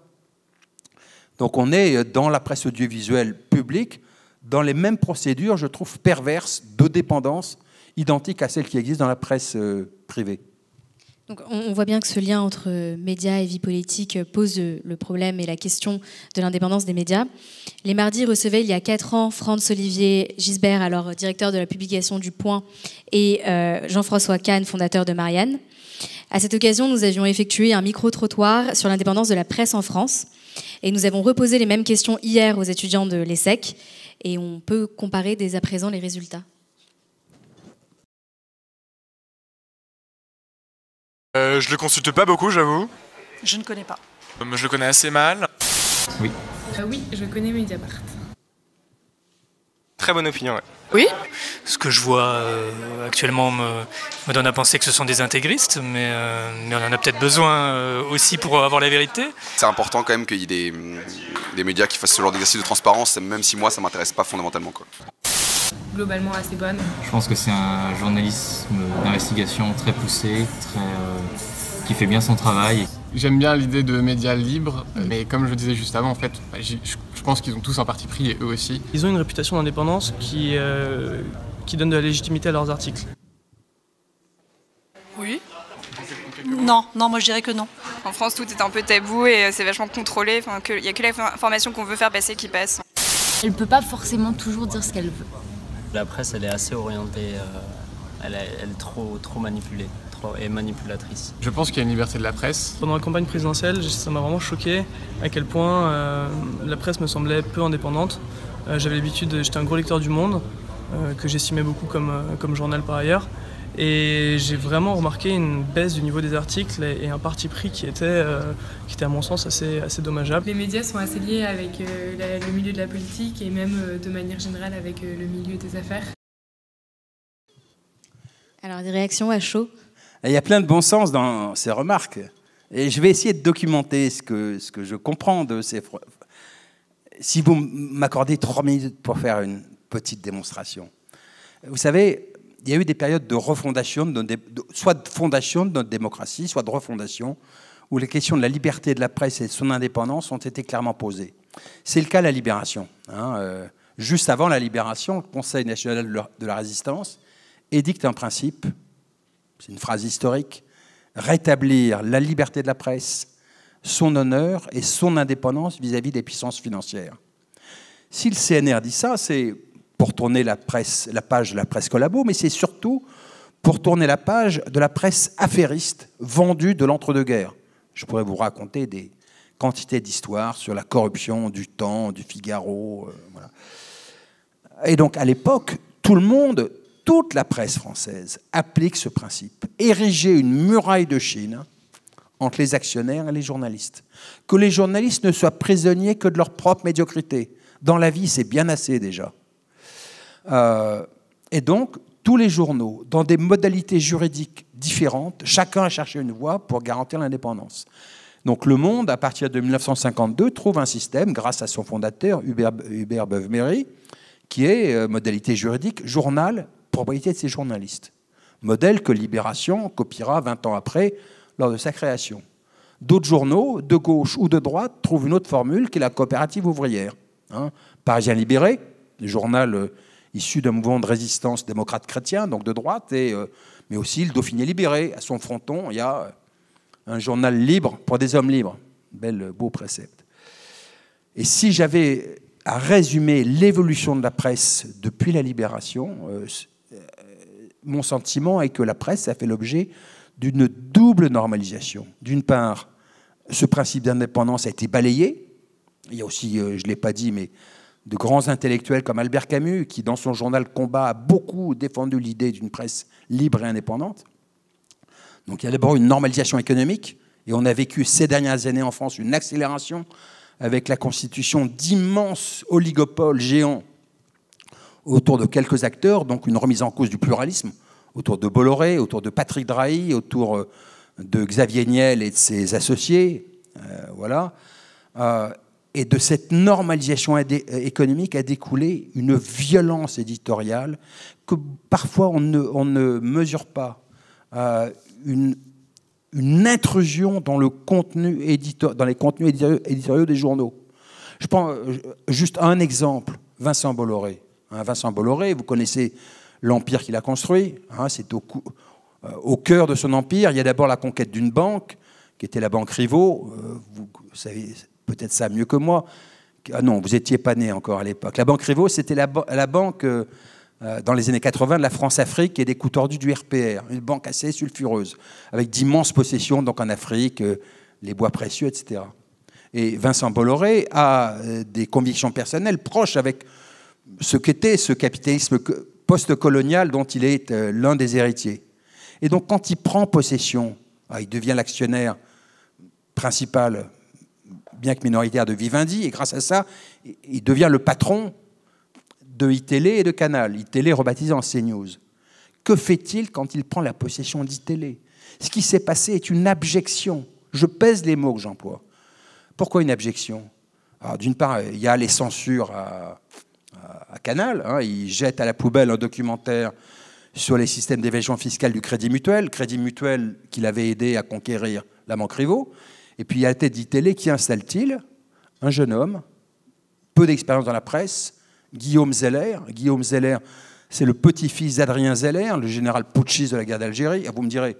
[SPEAKER 4] Donc on est dans la presse audiovisuelle publique, dans les mêmes procédures, je trouve, perverses de dépendance, identiques à celles qui existent dans la presse privée.
[SPEAKER 5] Donc on voit bien que ce lien entre médias et vie politique pose le problème et la question de l'indépendance des médias. Les Mardis recevaient il y a 4 ans Franz-Olivier Gisbert, alors directeur de la publication du Point, et Jean-François Kahn, fondateur de Marianne. À cette occasion, nous avions effectué un micro-trottoir sur l'indépendance de la presse en France. Et nous avons reposé les mêmes questions hier aux étudiants de l'ESSEC. Et on peut comparer dès à présent les résultats.
[SPEAKER 6] Je le consulte pas beaucoup, j'avoue.
[SPEAKER 7] Je ne connais pas.
[SPEAKER 6] Je le connais assez mal.
[SPEAKER 8] Oui.
[SPEAKER 9] Oui, je connais Mediapart.
[SPEAKER 6] Très bonne opinion, ouais.
[SPEAKER 7] Oui.
[SPEAKER 8] Ce que je vois actuellement me donne à penser que ce sont des intégristes, mais on en a peut-être besoin aussi pour avoir la vérité.
[SPEAKER 10] C'est important quand même qu'il y ait des médias qui fassent ce genre d'exercice de transparence, même si moi ça ne m'intéresse pas fondamentalement, quoi.
[SPEAKER 9] Globalement assez bonne.
[SPEAKER 11] Je pense que c'est un journalisme d'investigation très poussé, qui fait bien son travail.
[SPEAKER 12] J'aime bien l'idée de médias libres, mais comme je le disais juste avant, en fait, je pense qu'ils ont tous un parti pris, et eux aussi.
[SPEAKER 13] Ils ont une réputation d'indépendance qui donne de la légitimité à leurs articles.
[SPEAKER 7] Oui. Non, moi je dirais que non.
[SPEAKER 14] En France, tout est un peu tabou et c'est vachement contrôlé. Il n'y a que l'information qu'on veut faire passer qui passe.
[SPEAKER 15] Elle ne peut pas forcément toujours dire ce qu'elle veut.
[SPEAKER 16] La presse, elle est assez orientée, elle est trop manipulée. Et manipulatrice.
[SPEAKER 12] Je pense qu'il y a une liberté de la presse.
[SPEAKER 13] Pendant la campagne présidentielle, ça m'a vraiment choqué à quel point la presse me semblait peu indépendante. J'avais l'habitude, j'étais un gros lecteur du Monde, que j'estimais beaucoup comme journal par ailleurs. Et j'ai vraiment remarqué une baisse du niveau des articles et un parti pris qui était à mon sens assez dommageable.
[SPEAKER 9] Les médias sont assez liés avec le milieu de la politique et même de manière générale avec le milieu des affaires.
[SPEAKER 5] Alors des réactions à chaud?
[SPEAKER 4] Il y a plein de bon sens dans ces remarques. Et je vais essayer de documenter ce que je comprends de ces... Si vous m'accordez 3 minutes pour faire une petite démonstration. Vous savez, il y a eu des périodes de refondation, soit de fondation de notre démocratie, soit de refondation, où les questions de la liberté de la presse et de son indépendance ont été clairement posées. C'est le cas de la Libération. Juste avant la Libération, le Conseil national de la résistance édicte un principe, c'est une phrase historique, rétablir la liberté de la presse, son honneur et son indépendance vis-à-vis des puissances financières. Si le CNR dit ça, c'est pour tourner la page de la presse collabo, mais c'est surtout pour tourner la page de la presse affairiste vendue de l'entre-deux-guerres. Je pourrais vous raconter des quantités d'histoires sur la corruption du Temps, du Figaro. Voilà. Et donc, à l'époque, tout le monde, toute la presse française applique ce principe. Ériger une muraille de Chine entre les actionnaires et les journalistes. Que les journalistes ne soient prisonniers que de leur propre médiocrité. Dans la vie, c'est bien assez déjà. Et donc, tous les journaux, dans des modalités juridiques différentes, chacun a cherché une voie pour garantir l'indépendance. Donc Le Monde, à partir de 1952, trouve un système, grâce à son fondateur, Hubert Beuve-Méry, qui est modalité juridique, journal, propriété de ses journalistes. Modèle que Libération copiera 20 ans après, lors de sa création. D'autres journaux, de gauche ou de droite, trouvent une autre formule qui est la coopérative ouvrière. Parisien Libéré, le journal issu d'un mouvement de résistance démocrate chrétien, donc de droite, mais aussi le Dauphiné Libéré. À son fronton, il y a un journal libre pour des hommes libres. Beau précepte. Et si j'avais à résumer l'évolution de la presse depuis la Libération, mon sentiment est que la presse a fait l'objet d'une double normalisation. D'une part, ce principe d'indépendance a été balayé. Il y a aussi, je ne l'ai pas dit, mais de grands intellectuels comme Albert Camus, qui dans son journal Combat a beaucoup défendu l'idée d'une presse libre et indépendante. Donc il y a d'abord une normalisation économique, et on a vécu ces dernières années en France une accélération avec la constitution d'immenses oligopoles géants autour de quelques acteurs, donc une remise en cause du pluralisme, autour de Bolloré, autour de Patrick Drahi, autour de Xavier Niel et de ses associés. Voilà. Et de cette normalisation économique a découlé une violence éditoriale que parfois on ne mesure pas. Une intrusion dans, dans les contenus éditoriaux des journaux. Je prends juste un exemple, Vincent Bolloré. Vincent Bolloré, vous connaissez l'empire qu'il a construit. C'est au cœur de son empire. Il y a d'abord la conquête d'une banque, qui était la banque Rivaux. Vous savez peut-être ça mieux que moi. Ah non, vous n'étiez pas né encore à l'époque. La banque Rivaux, c'était la banque, dans les années 80, de la France-Afrique et des coups tordus du RPR. Une banque assez sulfureuse, avec d'immenses possessions donc en Afrique, les bois précieux, etc. Et Vincent Bolloré a des convictions personnelles proches avec ce qu'était ce capitalisme post-colonial dont il est l'un des héritiers. Et donc quand il prend possession, il devient l'actionnaire principal, bien que minoritaire, de Vivendi, et grâce à ça, il devient le patron de iTélé et de Canal. iTélé rebaptisé en CNews. Que fait-il quand il prend la possession d'iTélé? Ce qui s'est passé est une abjection. Je pèse les mots que j'emploie. Pourquoi une abjection? D'une part, il y a les censures à Canal. Il jette à la poubelle un documentaire sur les systèmes d'évasion fiscale du Crédit Mutuel. Crédit Mutuel qu'il avait aidé à conquérir la banque Rivaux. Et puis, à la tête d'iTélé, qui installe-t-il? Un jeune homme, peu d'expérience dans la presse, Guillaume Zeller. Guillaume Zeller, c'est le petit-fils d'Adrien Zeller, le général putschiste de la guerre d'Algérie. Vous me direz,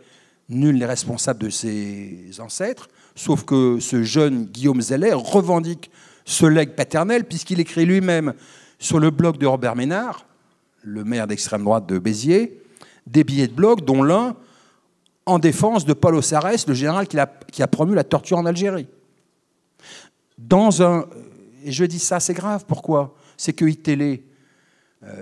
[SPEAKER 4] nul n'est responsable de ses ancêtres, sauf que ce jeune Guillaume Zeller revendique ce legs paternel, puisqu'il écrit lui-même sur le blog de Robert Ménard, le maire d'extrême droite de Béziers, des billets de blog, dont l'un en défense de Paul Ossarès, le général qui a promu la torture en Algérie. Et je dis ça, c'est grave. Pourquoi? C'est que iTélé,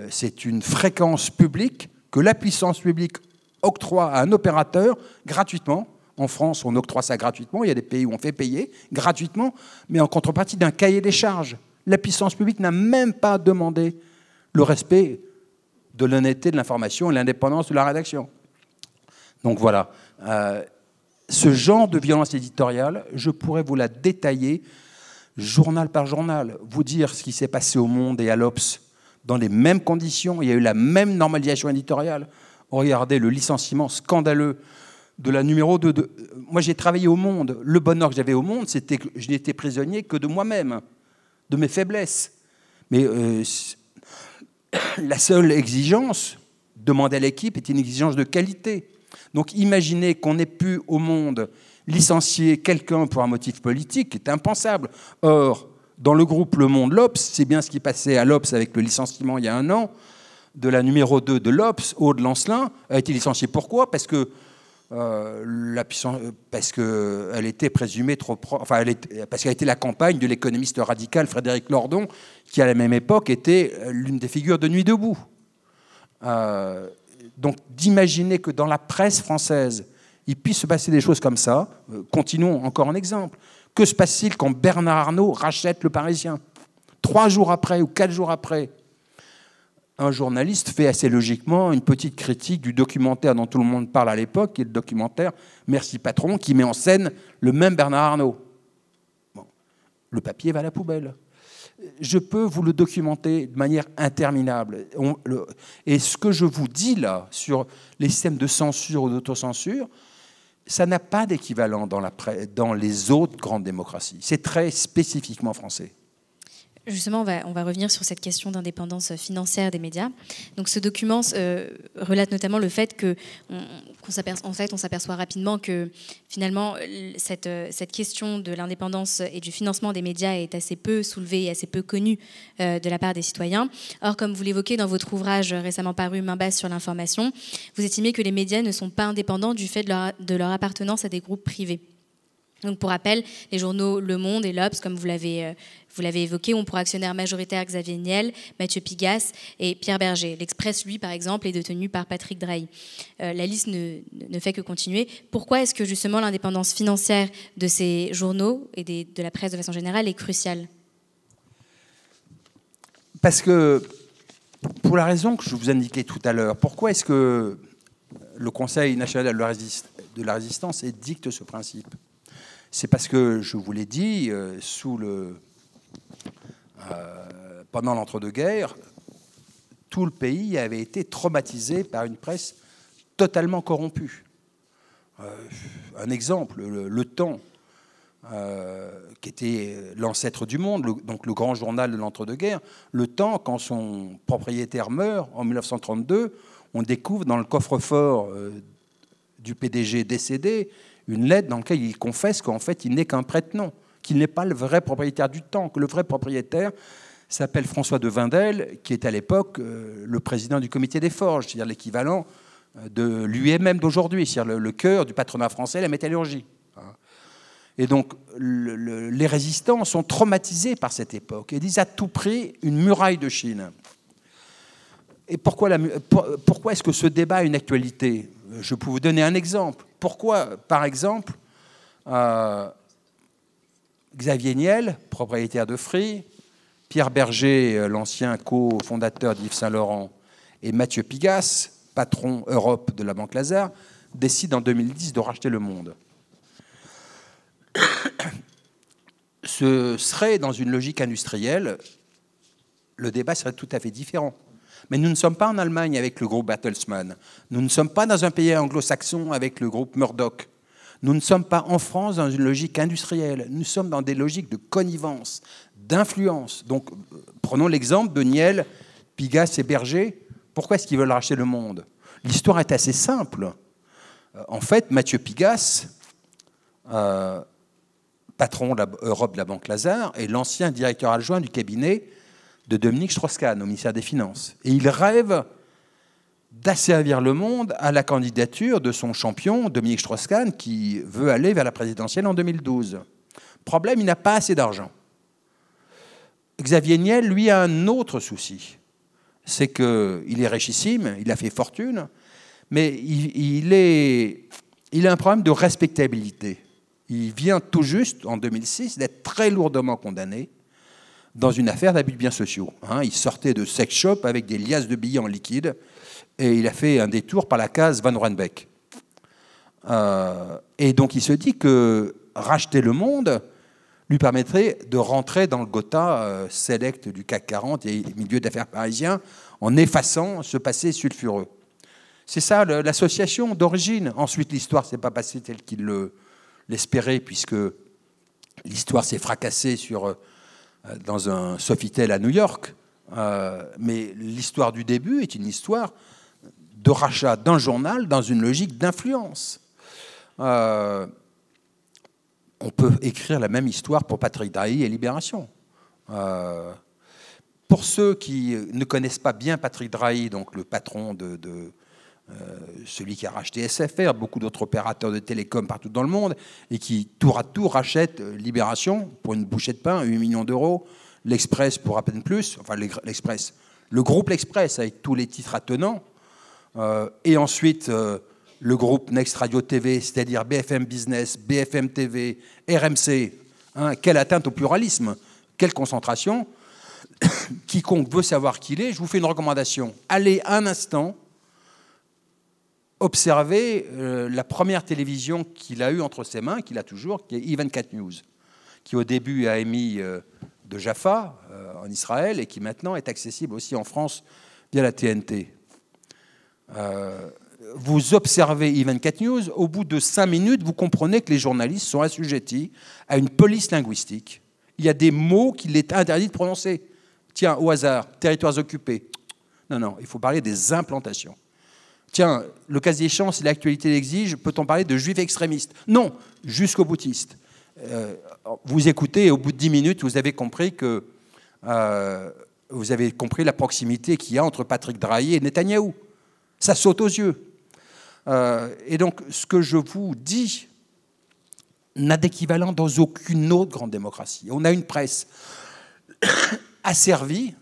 [SPEAKER 4] c'est une fréquence publique que la puissance publique octroie à un opérateur gratuitement. En France, on octroie ça gratuitement. Il y a des pays où on fait payer gratuitement, mais en contrepartie d'un cahier des charges. La puissance publique n'a même pas demandé le respect de l'honnêteté de l'information et l'indépendance de la rédaction. Donc voilà, ce genre de violence éditoriale, je pourrais vous la détailler journal par journal, vous dire ce qui s'est passé au Monde et à l'Obs dans les mêmes conditions. Il y a eu la même normalisation éditoriale. Regardez le licenciement scandaleux de la numéro 2. Moi, j'ai travaillé au Monde. Le bonheur que j'avais au Monde, c'était que je n'étais prisonnier que de moi-même, de mes faiblesses. Mais La seule exigence demandée à l'équipe est une exigence de qualité. Donc imaginez qu'on ait pu au monde licencier quelqu'un pour un motif politique est impensable. Or, dans le groupe Le Monde l'Obs, c'est bien ce qui passait à l'Obs avec le licenciement il y a un an, de la numéro 2 de l'Obs, Aude Lancelin, a été licenciée. Pourquoi ? Parce que elle était présumée trop proche, parce qu'elle était la campagne de l'économiste radical Frédéric Lordon, qui à la même époque était l'une des figures de Nuit debout. Donc d'imaginer que dans la presse française, il puisse se passer des choses comme ça. Continuons encore un exemple. Que se passe-t-il quand Bernard Arnault rachète Le Parisien ? 3 jours après ou 4 jours après, un journaliste fait assez logiquement une petite critique du documentaire dont tout le monde parle à l'époque, qui est le documentaire « Merci patron », qui met en scène le même Bernard Arnault. Bon. Le papier va à la poubelle. Je peux vous le documenter de manière interminable. Et ce que je vous dis là, sur les systèmes de censure ou d'autocensure, ça n'a pas d'équivalent dans les autres grandes démocraties. C'est très spécifiquement français.
[SPEAKER 5] Justement, on va revenir sur cette question d'indépendance financière des médias. Donc, ce document relate notamment le fait qu'on s'aperçoit rapidement que finalement cette question de l'indépendance et du financement des médias est assez peu soulevée et assez peu connue de la part des citoyens. Or, comme vous l'évoquez dans votre ouvrage récemment paru Main basse sur l'information, vous estimez que les médias ne sont pas indépendants du fait de leur appartenance à des groupes privés. Donc, pour rappel, les journaux Le Monde et l'Obs, comme vous l'avez évoqué, ont pour actionnaires majoritaires Xavier Niel, Mathieu Pigasse et Pierre Berger. L'Express, lui, par exemple, est détenu par Patrick Drahi. La liste ne fait que continuer. Pourquoi est-ce que, justement, l'indépendance financière de ces journaux et de la presse de façon générale est cruciale ?
[SPEAKER 4] Parce que, pour la raison que je vous indiquais tout à l'heure, pourquoi est-ce que le Conseil national de la résistance édicte ce principe ? C'est parce que, je vous l'ai dit, pendant l'entre-deux-guerres, tout le pays avait été traumatisé par une presse totalement corrompue. Un exemple, Le Temps, qui était l'ancêtre du Monde, donc le grand journal de l'entre-deux-guerres, Le Temps, quand son propriétaire meurt en 1932, on découvre dans le coffre-fort du PDG décédé une lettre dans laquelle il confesse qu'en fait, il n'est qu'un prête-nom, qu'il n'est pas le vrai propriétaire du Temps, que le vrai propriétaire s'appelle François de Wendel, qui est à l'époque le président du comité des forges, c'est-à-dire l'équivalent de l'UMM d'aujourd'hui, c'est-à-dire le cœur du patronat français, la métallurgie. Et donc, les résistants sont traumatisés par cette époque et disent à tout prix une muraille de Chine. Et pourquoi est-ce que ce débat a une actualité ? Je peux vous donner un exemple. Pourquoi, par exemple, Xavier Niel, propriétaire de Free, Pierre Berger, l'ancien cofondateur d'Yves Saint-Laurent, et Mathieu Pigasse, patron Europe de la Banque Lazare, décident en 2010 de racheter Le Monde. Ce serait, dans une logique industrielle, le débat serait tout à fait différent. Mais nous ne sommes pas en Allemagne avec le groupe Bertelsmann. Nous ne sommes pas dans un pays anglo-saxon avec le groupe Murdoch. Nous ne sommes pas en France dans une logique industrielle. Nous sommes dans des logiques de connivence, d'influence. Donc, prenons l'exemple de Niel, Pigasse et Berger. Pourquoi est-ce qu'ils veulent racheter Le Monde ? L'histoire est assez simple. En fait, Mathieu Pigasse, patron de l'Europe de la Banque Lazare, est l'ancien directeur adjoint du cabinet de Dominique Strauss-Kahn au ministère des Finances. Et il rêve d'asservir Le Monde à la candidature de son champion, Dominique Strauss-Kahn, qui veut aller vers la présidentielle en 2012. Problème, il n'a pas assez d'argent. Xavier Niel, lui, a un autre souci. C'est qu'il est richissime, il a fait fortune, mais il a un problème de respectabilité. Il vient tout juste, en 2006, d'être très lourdement condamné dans une affaire d'abus de biens sociaux. Il sortait de sex shop avec des liasses de billets en liquide et il a fait un détour par la case Van Ruynbeck. Et donc il se dit que racheter Le Monde lui permettrait de rentrer dans le Gotha select du CAC 40 et milieu d'affaires parisien en effaçant ce passé sulfureux. C'est ça l'association d'origine. Ensuite, l'histoire ne s'est pas passée telle qu'il l'espérait, puisque l'histoire s'est fracassée dans un Sofitel à New York. Mais l'histoire du début est une histoire de rachat d'un journal dans une logique d'influence. On peut écrire la même histoire pour Patrick Drahi et Libération. Pour ceux qui ne connaissent pas bien Patrick Drahi, donc le patron de celui qui a racheté SFR, beaucoup d'autres opérateurs de télécom partout dans le monde, et qui tour à tour rachète Libération pour une bouchée de pain, 8 millions d'euros, l'Express pour à peine plus, enfin l'Express, le groupe L'Express avec tous les titres attenants, et ensuite le groupe Next Radio TV, c'est-à-dire BFM Business, BFM TV, RMC. Quelle atteinte au pluralisme, quelle concentration. Quiconque veut savoir qui il est, je vous fais une recommandation. Allez un instant observer la première télévision qu'il a eue entre ses mains, qu'il a toujours, qui est E24 News, qui au début a émis de Jaffa en Israël et qui maintenant est accessible aussi en France via la TNT. Vous observez E24 News, au bout de 5 minutes, vous comprenez que les journalistes sont assujettis à une police linguistique. Il y a des mots qu'il est interdit de prononcer. Tiens, au hasard, territoires occupés. Non, non, il faut parler des implantations. Tiens, le cas échéant, si l'actualité l'exige, peut-on parler de juifs extrémistes? Non, jusqu'au boutiste. Vous écoutez et au bout de 10 minutes, vous avez compris que vous avez compris la proximité qu'il y a entre Patrick Drahi et Netanyahou. Ça saute aux yeux. Et donc, ce que je vous dis n'a d'équivalent dans aucune autre grande démocratie. On a une presse asservie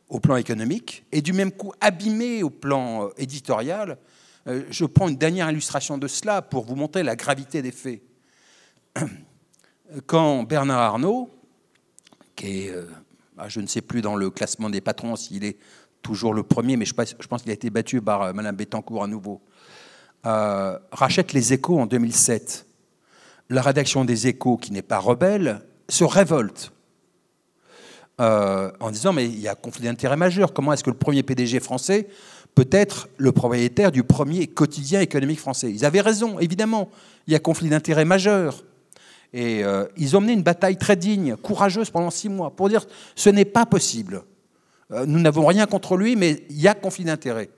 [SPEAKER 4] au plan économique et du même coup abîmée au plan éditorial. Je prends une dernière illustration de cela pour vous montrer la gravité des faits. Quand Bernard Arnault, qui est, je ne sais plus dans le classement des patrons s'il est toujours le premier, mais je pense qu'il a été battu par Mme Bettencourt à nouveau, rachète les Échos en 2007. La rédaction des Échos, qui n'est pas rebelle, se révolte en disant mais il y a conflit d'intérêts majeur. Comment est-ce que le premier PDG français peut être le propriétaire du premier quotidien économique français? Ils avaient raison, évidemment. Il y a conflit d'intérêts majeur. Et ils ont mené une bataille très digne, courageuse pendant 6 mois pour dire ce n'est pas possible. Nous n'avons rien contre lui, mais il y a conflit d'intérêts.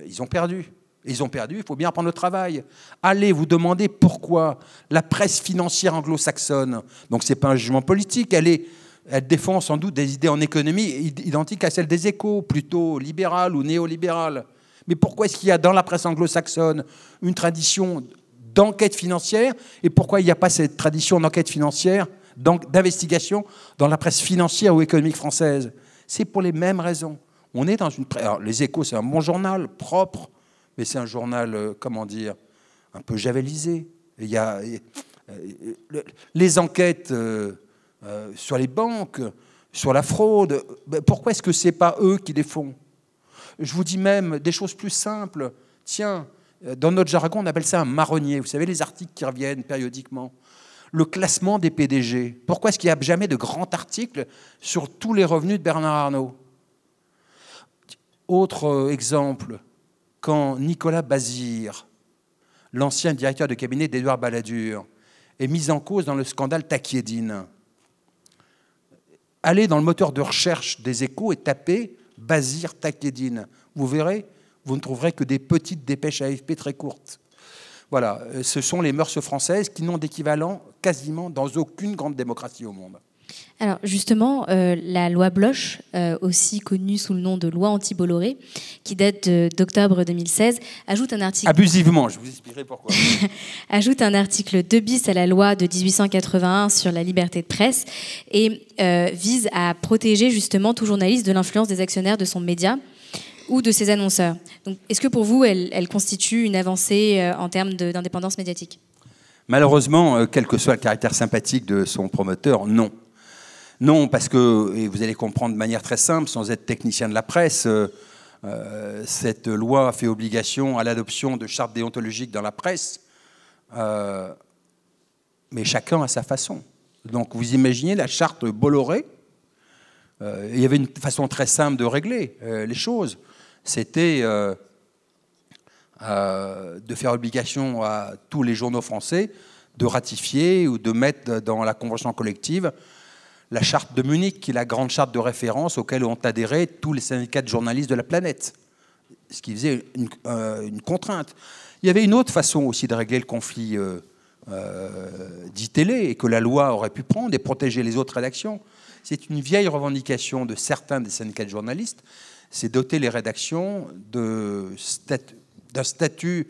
[SPEAKER 4] Ils ont perdu. Ils ont perdu, il faut bien reprendre le travail. Allez vous demander pourquoi la presse financière anglo-saxonne, donc ce n'est pas un jugement politique, elle défend sans doute des idées en économie identiques à celles des Échos, plutôt libérales ou néolibérales. Mais pourquoi est-ce qu'il y a dans la presse anglo-saxonne une tradition d'enquête financière et pourquoi il n'y a pas cette tradition d'enquête financière, d'investigation dans la presse financière ou économique française? C'est pour les mêmes raisons. On est dans une presse... Alors, les Échos, c'est un bon journal, propre, mais c'est un journal, comment dire, un peu javelisé. Il y a les enquêtes sur les banques, sur la fraude. Pourquoi est-ce que ce n'est pas eux qui les font? Je vous dis même des choses plus simples. Tiens, dans notre jargon, on appelle ça un marronnier. Vous savez, les articles qui reviennent périodiquement. Le classement des PDG. Pourquoi est-ce qu'il n'y a jamais de grand article sur tous les revenus de Bernard Arnault? Autre exemple. Quand Nicolas Bazir, l'ancien directeur de cabinet d'Édouard Balladur, est mis en cause dans le scandale Takieddine, allez dans le moteur de recherche des Échos et tapez Bazir Takieddine. Vous verrez, vous ne trouverez que des petites dépêches AFP très courtes. Voilà, ce sont les mœurs françaises qui n'ont d'équivalent quasiment dans aucune grande démocratie au monde.
[SPEAKER 5] Alors justement, la loi Bloch, aussi connue sous le nom de loi anti-Bolloré, qui date d'octobre 2016, ajoute un article...
[SPEAKER 4] Abusivement, je vous expliquerai pourquoi.
[SPEAKER 5] Ajoute un article 2 bis à la loi de 1881 sur la liberté de presse et vise à protéger justement tout journaliste de l'influence des actionnaires de son média ou de ses annonceurs. Donc, est-ce que pour vous, elle constitue une avancée en termes d'indépendance médiatique?
[SPEAKER 4] Malheureusement, quel que soit le caractère sympathique de son promoteur, non. Non, parce que, et vous allez comprendre de manière très simple, sans être technicien de la presse, cette loi fait obligation à l'adoption de chartes déontologiques dans la presse, mais chacun à sa façon. Donc vous imaginez la charte Bolloré, il y avait une façon très simple de régler les choses. C'était de faire obligation à tous les journaux français de ratifier ou de mettre dans la convention collective la charte de Munich, qui est la grande charte de référence auquel ont adhéré tous les syndicats de journalistes de la planète, ce qui faisait une contrainte. Il y avait une autre façon aussi de régler le conflit dit télé, et que la loi aurait pu prendre et protéger les autres rédactions. C'est une vieille revendication de certains des syndicats de journalistes, c'est doter les rédactions d'un statut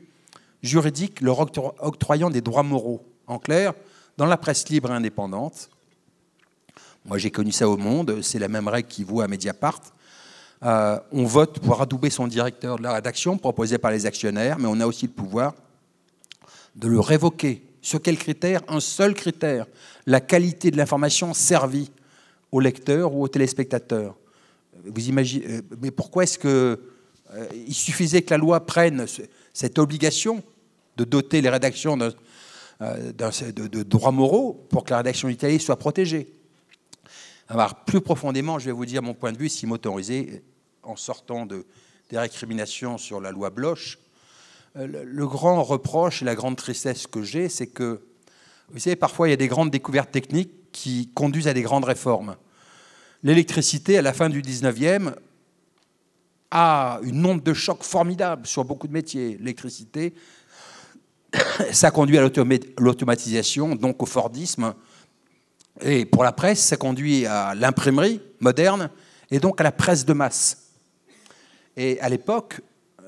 [SPEAKER 4] juridique leur octroyant des droits moraux. En clair, dans la presse libre et indépendante, moi j'ai connu ça au Monde, c'est la même règle qui vaut à Mediapart, on vote pour adouber son directeur de la rédaction proposé par les actionnaires, mais on a aussi le pouvoir de le révoquer. Sur quel critère? Un seul critère, la qualité de l'information servie au lecteur ou au téléspectateur. Vous imaginez, mais pourquoi est-ce qu'il suffisait que la loi prenne cette obligation de doter les rédactions de droits moraux pour que la rédaction d'Italie soit protégée? Alors, plus profondément, je vais vous dire mon point de vue, si m'autorisez, en sortant des récriminations sur la loi Bloch. Le grand reproche et la grande tristesse que j'ai, c'est que, vous savez, parfois il y a des grandes découvertes techniques qui conduisent à des grandes réformes. L'électricité, à la fin du 19e, a une onde de choc formidable sur beaucoup de métiers. L'électricité, ça conduit à l'automatisation, donc au Fordisme. Et pour la presse, ça conduit à l'imprimerie moderne et donc à la presse de masse. Et à l'époque,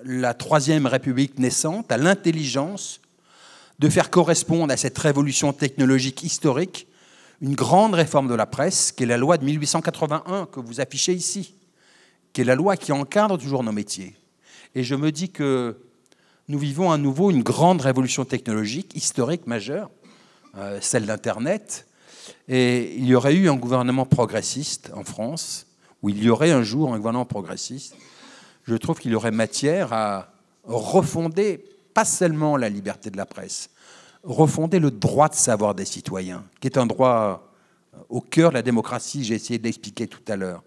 [SPEAKER 4] la Troisième République naissante a l'intelligence de faire correspondre à cette révolution technologique historique une grande réforme de la presse, qui est la loi de 1881 que vous affichez ici, qui est la loi qui encadre toujours nos métiers. Et je me dis que nous vivons à nouveau une grande révolution technologique historique majeure, celle d'Internet. Et il y aurait eu un gouvernement progressiste en France, ou il y aurait un jour un gouvernement progressiste. Je trouve qu'il y aurait matière à refonder, pas seulement la liberté de la presse, refonder le droit de savoir des citoyens, qui est un droit au cœur de la démocratie, j'ai essayé de l'expliquer tout à l'heure.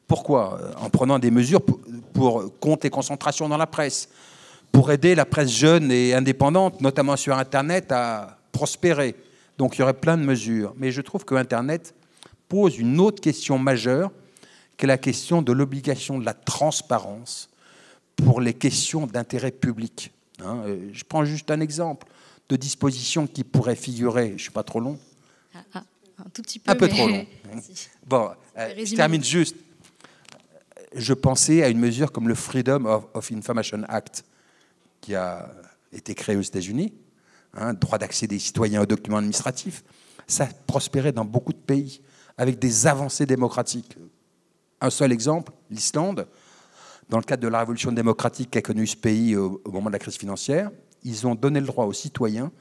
[SPEAKER 4] Pourquoi? En prenant des mesures pour compte les concentrations dans la presse, pour aider la presse jeune et indépendante, notamment sur Internet, à prospérer. Donc il y aurait plein de mesures. Mais je trouve que Internet pose une autre question majeure, qui est la question de l'obligation de la transparence pour les questions d'intérêt public. Je prends juste un exemple de dispositions qui pourraient figurer, je ne suis pas trop long.
[SPEAKER 5] Un tout petit peu.
[SPEAKER 4] Un peu trop long. Bon, je termine juste. Je pensais à une mesure comme le Freedom of Information Act, qui a été créé aux États-Unis, droit d'accès des citoyens aux documents administratifs. Ça prospérait dans beaucoup de pays, avec des avancées démocratiques. Un seul exemple, l'Islande, dans le cadre de la révolution démocratique qu'a connue ce pays au moment de la crise financière, ils ont donné le droit aux citoyens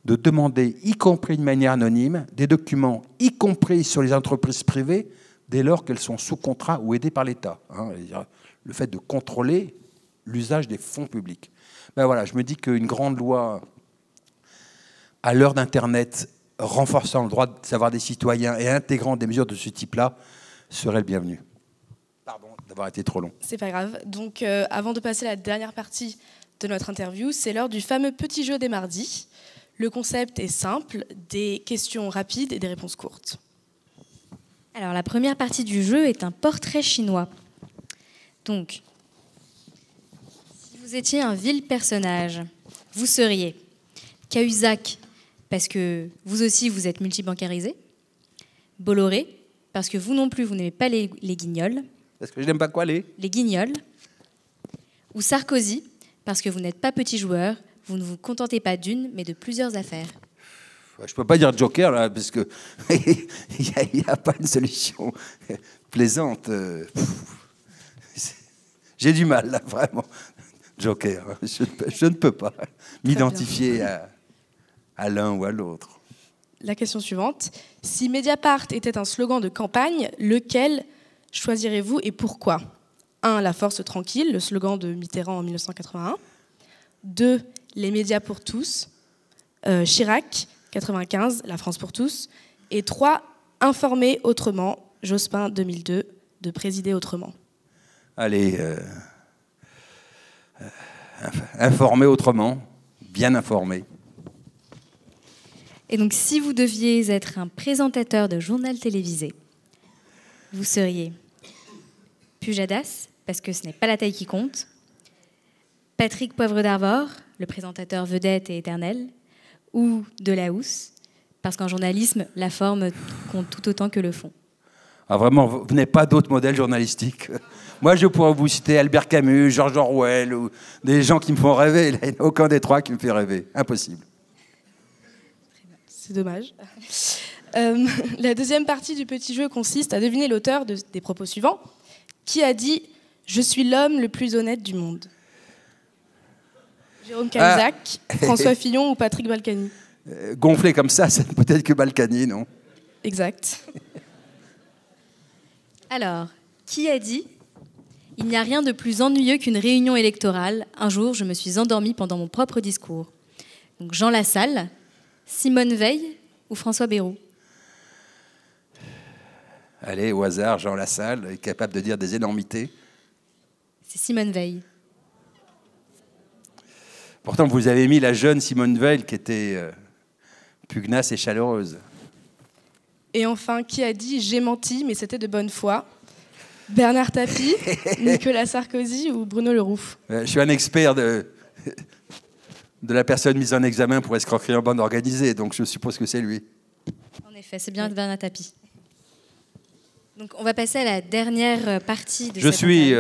[SPEAKER 4] de demander, y compris de manière anonyme, des documents, y compris sur les entreprises privées, dès lors qu'elles sont sous contrat ou aidées par l'État. Le fait de contrôler l'usage des fonds publics. Ben voilà, je me dis qu'une grande loi, à l'heure d'Internet, renforçant le droit de savoir des citoyens et intégrant des mesures de ce type-là, serait le bienvenu. Pardon d'avoir été trop long.
[SPEAKER 3] C'est pas grave. Donc, avant de passer à la dernière partie de notre interview, c'est l'heure du fameux petit jeu des mardis. Le concept est simple, des questions rapides et des réponses courtes.
[SPEAKER 5] Alors, la première partie du jeu est un portrait chinois. Donc, si vous étiez un vil personnage, vous seriez Cahuzac, parce que vous aussi, vous êtes multibancarisé. Bolloré, parce que vous non plus, vous n'aimez pas les guignols.
[SPEAKER 4] Parce que je n'aime pas quoi, les
[SPEAKER 5] guignols. Ou Sarkozy, parce que vous n'êtes pas petit joueur, vous ne vous contentez pas d'une, mais de plusieurs affaires.
[SPEAKER 4] Je ne peux pas dire Joker, là, parce qu'il n'y a pas une solution plaisante. J'ai du mal, là, vraiment. Joker, je ne peux pas m'identifier à l'un ou à l'autre.
[SPEAKER 3] La question suivante. Si Mediapart était un slogan de campagne, lequel choisirez-vous et pourquoi? 1. La force tranquille, le slogan de Mitterrand en 1981. 2. Les médias pour tous, Chirac, 95, la France pour tous. Et 3. Informer autrement, Jospin, 2002, de présider autrement.
[SPEAKER 4] Allez, informer autrement, bien informer.
[SPEAKER 5] Et donc, si vous deviez être un présentateur de journal télévisé, vous seriez Pujadas, parce que ce n'est pas la taille qui compte, Patrick Poivre d'Arvor, le présentateur vedette et éternel, ou Delahousse, parce qu'en journalisme, la forme compte tout autant que le fond.
[SPEAKER 4] Ah, vraiment, vous n'avez pas d'autres modèles journalistiques. Moi, je pourrais vous citer Albert Camus, George Orwell, ou des gens qui me font rêver. Il n'y en a aucun des trois qui me fait rêver. Impossible.
[SPEAKER 3] C'est dommage. La deuxième partie du petit jeu consiste à deviner l'auteur des propos suivants. Qui a dit « Je suis l'homme le plus honnête du monde » ? Jérôme Cahuzac, François Fillon ou Patrick Balkany ?
[SPEAKER 4] Gonflé comme ça, c'est peut-être que Balkany, non ?
[SPEAKER 3] Exact.
[SPEAKER 5] Alors, qui a dit « Il n'y a rien de plus ennuyeux qu'une réunion électorale. Un jour, je me suis endormie pendant mon propre discours. » Donc Jean Lassalle, Simone Veil ou François Bayrou ?
[SPEAKER 4] Allez, au hasard, Jean Lassalle est capable de dire des énormités.
[SPEAKER 5] C'est Simone Veil.
[SPEAKER 4] Pourtant, vous avez mis la jeune Simone Veil qui était pugnace et chaleureuse.
[SPEAKER 3] Et enfin, qui a dit « J'ai menti, mais c'était de bonne foi » ? Bernard Tapie, Nicolas Sarkozy ou Bruno Le Roux ?
[SPEAKER 4] Je suis un expert de la personne mise en examen pour escroquerie en bande organisée, donc je suppose que c'est lui.
[SPEAKER 5] En effet, c'est bien Bernard Tapie. Donc, on va passer à la dernière partie de
[SPEAKER 4] Je suis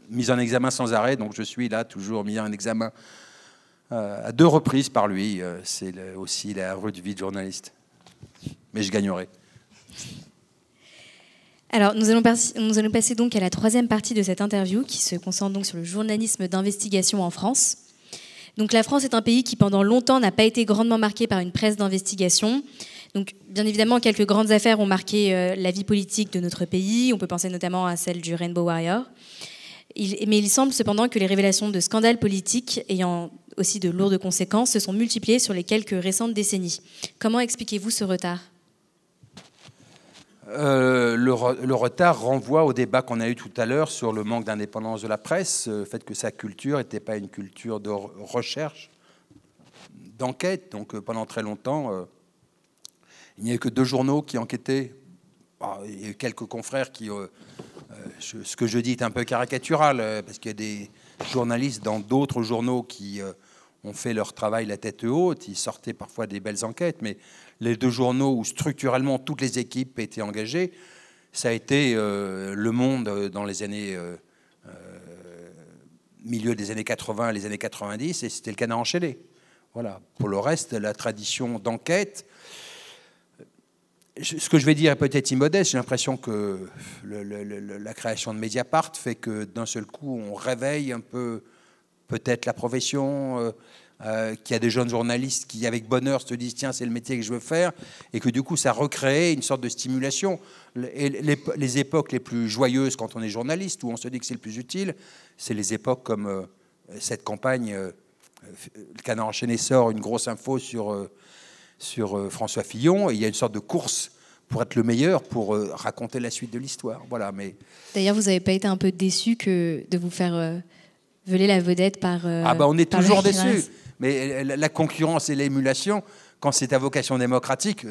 [SPEAKER 4] mis en examen sans arrêt, donc je suis là, toujours mis en examen à 2 reprises par lui. C'est aussi la rude vie de journaliste. Mais je gagnerai.
[SPEAKER 5] Alors, nous allons passer donc à la 3e partie de cette interview qui se concentre donc sur le journalisme d'investigation en France. Donc, la France est un pays qui, pendant longtemps, n'a pas été grandement marqué par une presse d'investigation. Donc, bien évidemment, quelques grandes affaires ont marqué la vie politique de notre pays. On peut penser notamment à celle du Rainbow Warrior. Mais il semble cependant que les révélations de scandales politiques ayant aussi de lourdes conséquences se sont multipliées sur les quelques récentes décennies. Comment expliquez-vous ce retard ?
[SPEAKER 4] Le retard renvoie au débat qu'on a eu tout à l'heure sur le manque d'indépendance de la presse, le fait que sa culture n'était pas une culture de recherche, d'enquête. Donc pendant très longtemps, il n'y avait que 2 journaux qui enquêtaient. Il y a eu quelques confrères qui... ce que je dis est un peu caricatural, parce qu'il y a des journalistes dans d'autres journaux qui ont fait leur travail la tête haute. Ils sortaient parfois des belles enquêtes, mais les 2 journaux où structurellement toutes les équipes étaient engagées, ça a été Le Monde dans les années... milieu des années 80, les années 90, et c'était le Canard enchaîné. Voilà. Pour le reste, la tradition d'enquête... Ce que je vais dire est peut-être immodeste. J'ai l'impression que la création de Mediapart fait que d'un seul coup, on réveille un peu peut-être la profession, qu'il y a des jeunes journalistes qui, avec bonheur, se disent « tiens, c'est le métier que je veux faire », et que du coup, ça recrée une sorte de stimulation. Les époques les plus joyeuses quand on est journaliste, où on se dit que c'est le plus utile, c'est les époques comme cette campagne. Le Canard enchaîné sort une grosse info sur François Fillon, et il y a une sorte de course pour être le meilleur, pour raconter la suite de l'histoire. Voilà, mais...
[SPEAKER 5] D'ailleurs, vous n'avez pas été un peu déçu de vous faire voler la vedette par...
[SPEAKER 4] on est toujours déçu. Mais la concurrence et l'émulation, quand c'est à vocation démocratique,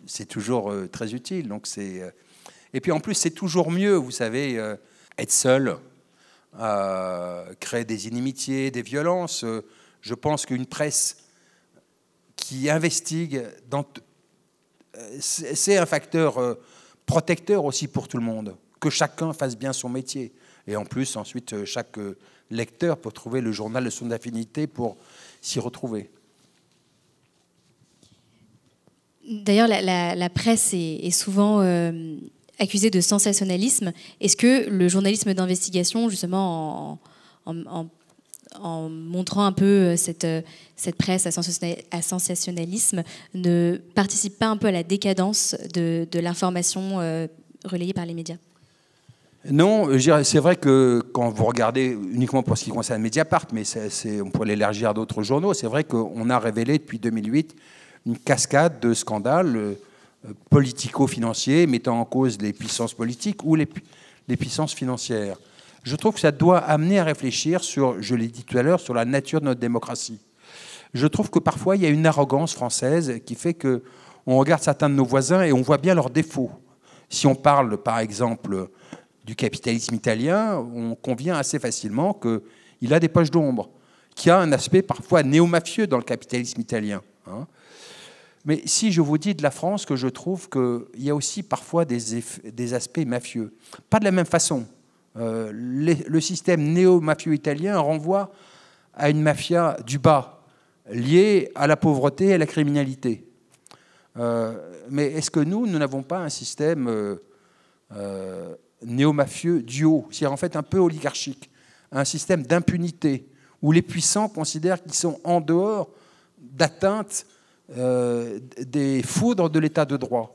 [SPEAKER 4] c'est toujours très utile. Donc et puis en plus, c'est toujours mieux, vous savez, être seul, créer des inimitiés, des violences. Je pense qu'une presse qui investigue, c'est un facteur protecteur aussi pour tout le monde, que chacun fasse bien son métier. Et en plus, ensuite, chaque lecteur peut trouver le journal de son affinité pour s'y retrouver.
[SPEAKER 5] D'ailleurs, la presse est souvent accusée de sensationnalisme. Est-ce que le journalisme d'investigation, justement, en montrant un peu cette presse à sensationnalisme, ne participe pas un peu à la décadence de l'information relayée par les médias ?
[SPEAKER 4] Non, c'est vrai que quand vous regardez uniquement pour ce qui concerne Mediapart, mais on pourrait l'élargir à d'autres journaux, c'est vrai qu'on a révélé depuis 2008 une cascade de scandales politico-financiers mettant en cause les puissances politiques ou les puissances financières. Je trouve que ça doit amener à réfléchir sur, je l'ai dit tout à l'heure, sur la nature de notre démocratie. Je trouve que parfois, il y a une arrogance française qui fait qu'on regarde certains de nos voisins et on voit bien leurs défauts. Si on parle, par exemple, du capitalisme italien, on convient assez facilement qu'il a des poches d'ombre, qu'il y a un aspect parfois néo-mafieux dans le capitalisme italien. Hein. Mais si je vous dis de la France que je trouve qu'il y a aussi parfois des aspects mafieux, pas de la même façon. Le système néo-mafieux italien renvoie à une mafia du bas, liée à la pauvreté et à la criminalité. Mais est-ce que nous n'avons pas un système néo-mafieux du haut, c'est-à-dire en fait un peu oligarchique, un système d'impunité, où les puissants considèrent qu'ils sont en dehors d'atteinte des foudres de l'état de droit.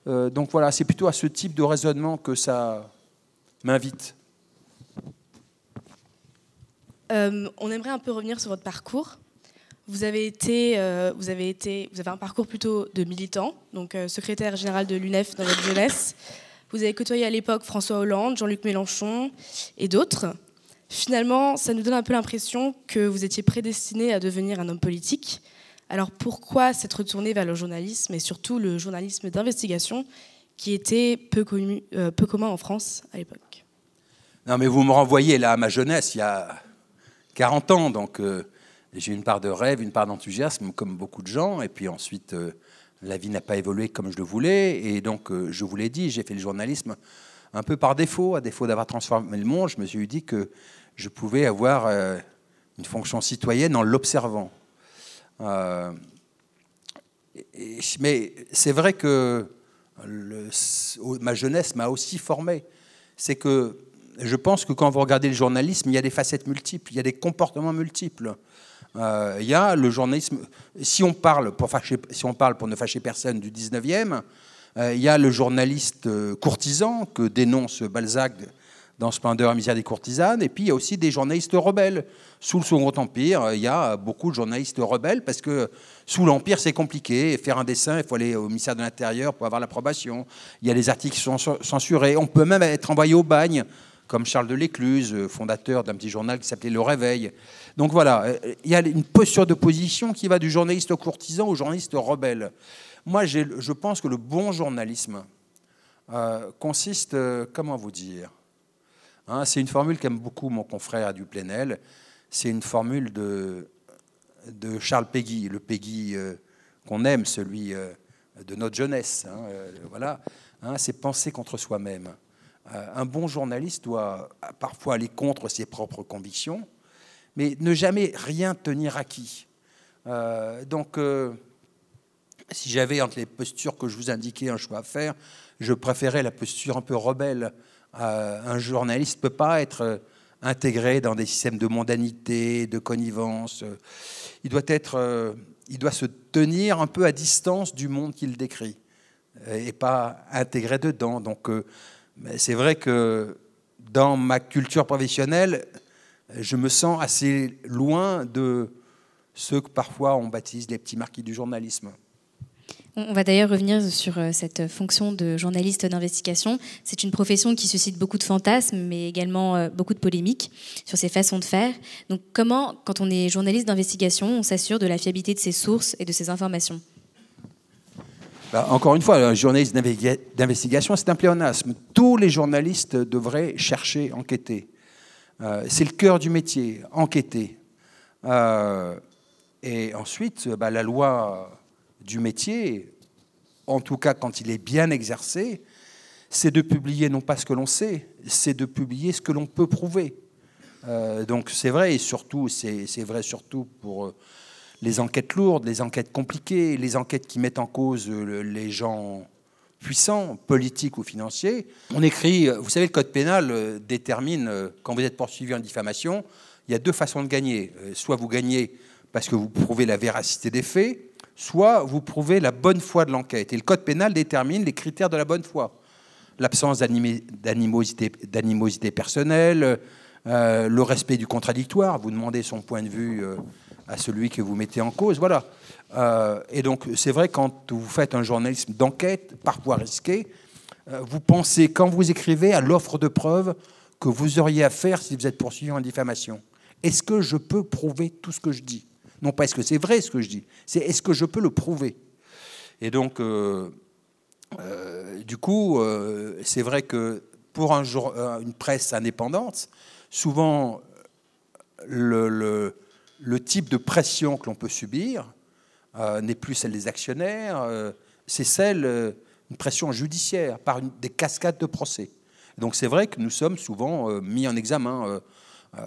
[SPEAKER 4] Donc voilà, c'est plutôt à ce type de raisonnement que ça m'invite.
[SPEAKER 3] On aimerait un peu revenir sur votre parcours. Vous avez un parcours plutôt de militant, donc secrétaire général de l'UNEF dans votre jeunesse. Vous avez côtoyé à l'époque François Hollande, Jean-Luc Mélenchon et d'autres. Finalement, ça nous donne un peu l'impression que vous étiez prédestiné à devenir un homme politique. Alors pourquoi s'être retourné vers le journalisme et surtout le journalisme d'investigation qui était peu commun en France à l'époque?
[SPEAKER 4] Non mais vous me renvoyez là à ma jeunesse, il y a 40 ans, donc j'ai une part de rêve, une part d'enthousiasme comme beaucoup de gens, et puis ensuite la vie n'a pas évolué comme je le voulais, et donc je vous l'ai dit, j'ai fait le journalisme un peu par défaut, à défaut d'avoir transformé le monde. Je me suis dit que je pouvais avoir une fonction citoyenne en l'observant. Mais c'est vrai que ma jeunesse m'a aussi formé. C'est que je pense que quand vous regardez le journalisme, il y a des facettes multiples, il y a des comportements multiples. Il y a le journalisme, si on parle pour ne fâcher personne du 19e, il y a le journaliste courtisan que dénonce Balzac dans Splendeur et misère des courtisanes, et puis il y a aussi des journalistes rebelles. Sous le Second Empire, il y a beaucoup de journalistes rebelles, parce que sous l'Empire, c'est compliqué. Faire un dessin, il faut aller au ministère de l'Intérieur pour avoir l'approbation. Il y a des articles qui sont censurés. On peut même être envoyé au bagne, comme Charles de l'Écluse, fondateur d'un petit journal qui s'appelait Le Réveil. Donc voilà, il y a une posture d'opposition qui va du journaliste courtisan au journaliste rebelle. Moi, je pense que le bon journalisme consiste, comment vous dire, hein, c'est une formule qu'aime beaucoup mon confrère Duplenel, c'est une formule de Charles Péguy, le Péguy qu'on aime, celui de notre jeunesse. Hein, voilà, hein, c'est penser contre soi-même. Un bon journaliste doit parfois aller contre ses propres convictions, mais ne jamais rien tenir acquis. Donc, si j'avais entre les postures que je vous indiquais un choix à faire, je préférais la posture un peu rebelle. Un journaliste ne peut pas être intégré dans des systèmes de mondanité, de connivence. Il doit se tenir un peu à distance du monde qu'il décrit et pas intégré dedans. Donc, c'est vrai que dans ma culture professionnelle, je me sens assez loin de ceux que parfois on baptise les petits marquis du journalisme.
[SPEAKER 5] On va d'ailleurs revenir sur cette fonction de journaliste d'investigation. C'est une profession qui suscite beaucoup de fantasmes, mais également beaucoup de polémiques sur ses façons de faire. Donc comment, quand on est journaliste d'investigation, on s'assure de la fiabilité de ses sources et de ses informations?
[SPEAKER 4] Encore une fois, un journaliste d'investigation, c'est un pléonasme. Tous les journalistes devraient chercher, enquêter. C'est le cœur du métier, enquêter. Et ensuite, la loi du métier, en tout cas quand il est bien exercé, c'est de publier non pas ce que l'on sait, c'est de publier ce que l'on peut prouver. Donc c'est vrai, et surtout, c'est vrai surtout pour les enquêtes lourdes, les enquêtes compliquées, les enquêtes qui mettent en cause les gens puissants, politiques ou financiers. On écrit, vous savez, le code pénal détermine, quand vous êtes poursuivi en diffamation, il y a deux façons de gagner. Soit vous gagnez parce que vous prouvez la véracité des faits, soit vous prouvez la bonne foi de l'enquête. Et le code pénal détermine les critères de la bonne foi. L'absence d'animosité personnelle, le respect du contradictoire, vous demandez son point de vue à celui que vous mettez en cause, voilà. Et donc, c'est vrai, quand vous faites un journalisme d'enquête, parfois risqué, vous pensez, quand vous écrivez, à l'offre de preuves que vous auriez à faire si vous êtes poursuivi en diffamation. Est-ce que je peux prouver tout ce que je dis? Non pas est-ce que c'est vrai ce que je dis, c'est est-ce que je peux le prouver? Et donc, Du coup, c'est vrai que pour une presse indépendante, souvent le type de pression que l'on peut subir n'est plus celle des actionnaires, c'est celle une pression judiciaire par des cascades de procès. Donc c'est vrai que nous sommes souvent mis en examen,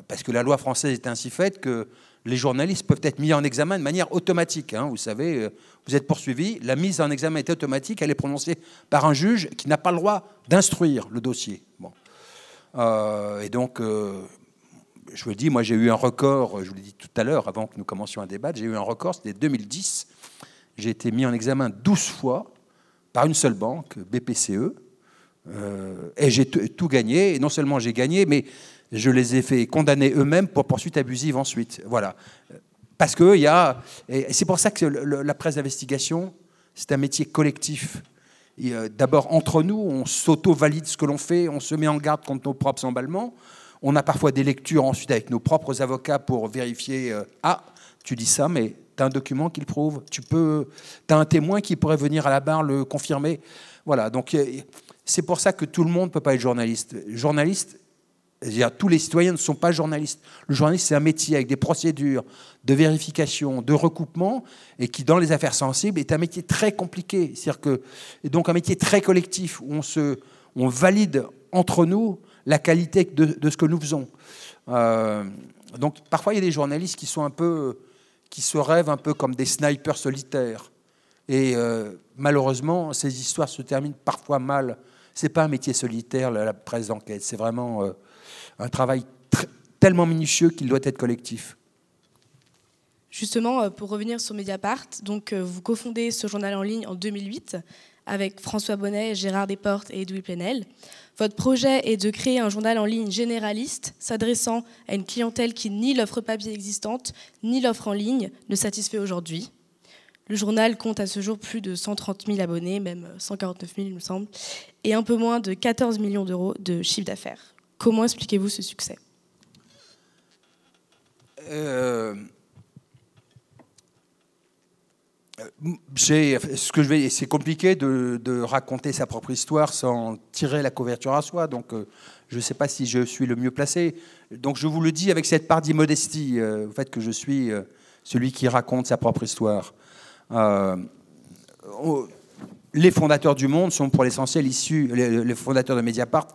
[SPEAKER 4] parce que la loi française est ainsi faite que les journalistes peuvent être mis en examen de manière automatique. Vous savez, vous êtes poursuivi, la mise en examen est automatique, elle est prononcée par un juge qui n'a pas le droit d'instruire le dossier. Bon. Et donc, je vous le dis, moi j'ai eu un record, je vous l'ai dit tout à l'heure, avant que nous commencions à débattre, j'ai eu un record, c'était 2010. J'ai été mis en examen 12 fois par une seule banque, BPCE, et j'ai tout gagné. Et non seulement j'ai gagné, mais je les ai fait condamner eux-mêmes pour poursuite abusive ensuite. Voilà. Parce que et c'est pour ça que la presse d'investigation, c'est un métier collectif. D'abord, entre nous, on s'auto-valide ce que l'on fait, on se met en garde contre nos propres emballements. On a parfois des lectures ensuite avec nos propres avocats pour vérifier tu dis ça, mais tu as un document qui le prouve, tu as un témoin qui pourrait venir à la barre le confirmer. Voilà, donc c'est pour ça que tout le monde ne peut pas être journaliste. Journaliste, c'est-à-dire, tous les citoyens ne sont pas journalistes. Le journaliste, c'est un métier avec des procédures de vérification, de recoupement, et qui, dans les affaires sensibles, est un métier très compliqué. C'est-à-dire que, et donc un métier très collectif, où on valide entre nous la qualité de ce que nous faisons. Donc parfois, il y a des journalistes qui se rêvent un peu comme des snipers solitaires. Et malheureusement, ces histoires se terminent parfois mal. Ce n'est pas un métier solitaire, la presse d'enquête. C'est vraiment un travail tellement minutieux qu'il doit être collectif.
[SPEAKER 3] Justement, pour revenir sur Mediapart, donc, vous cofondez ce journal en ligne en 2008 avec François Bonnet, Gérard Desportes et Edoui Plenel. Votre projet est de créer un journal en ligne généraliste s'adressant à une clientèle qui ni l'offre papier existante, ni l'offre en ligne ne satisfait aujourd'hui. Le journal compte à ce jour plus de 130 000 abonnés, même 149 000 il me semble, et un peu moins de 14 millions d'euros de chiffre d'affaires. Comment expliquez-vous ce succès ?
[SPEAKER 4] C'est compliqué de raconter sa propre histoire sans tirer la couverture à soi, donc je ne sais pas si je suis le mieux placé. Donc je vous le dis avec cette part d'immodestie, le fait que je suis celui qui raconte sa propre histoire. Les fondateurs du Monde sont pour l'essentiel issus, les fondateurs de Mediapart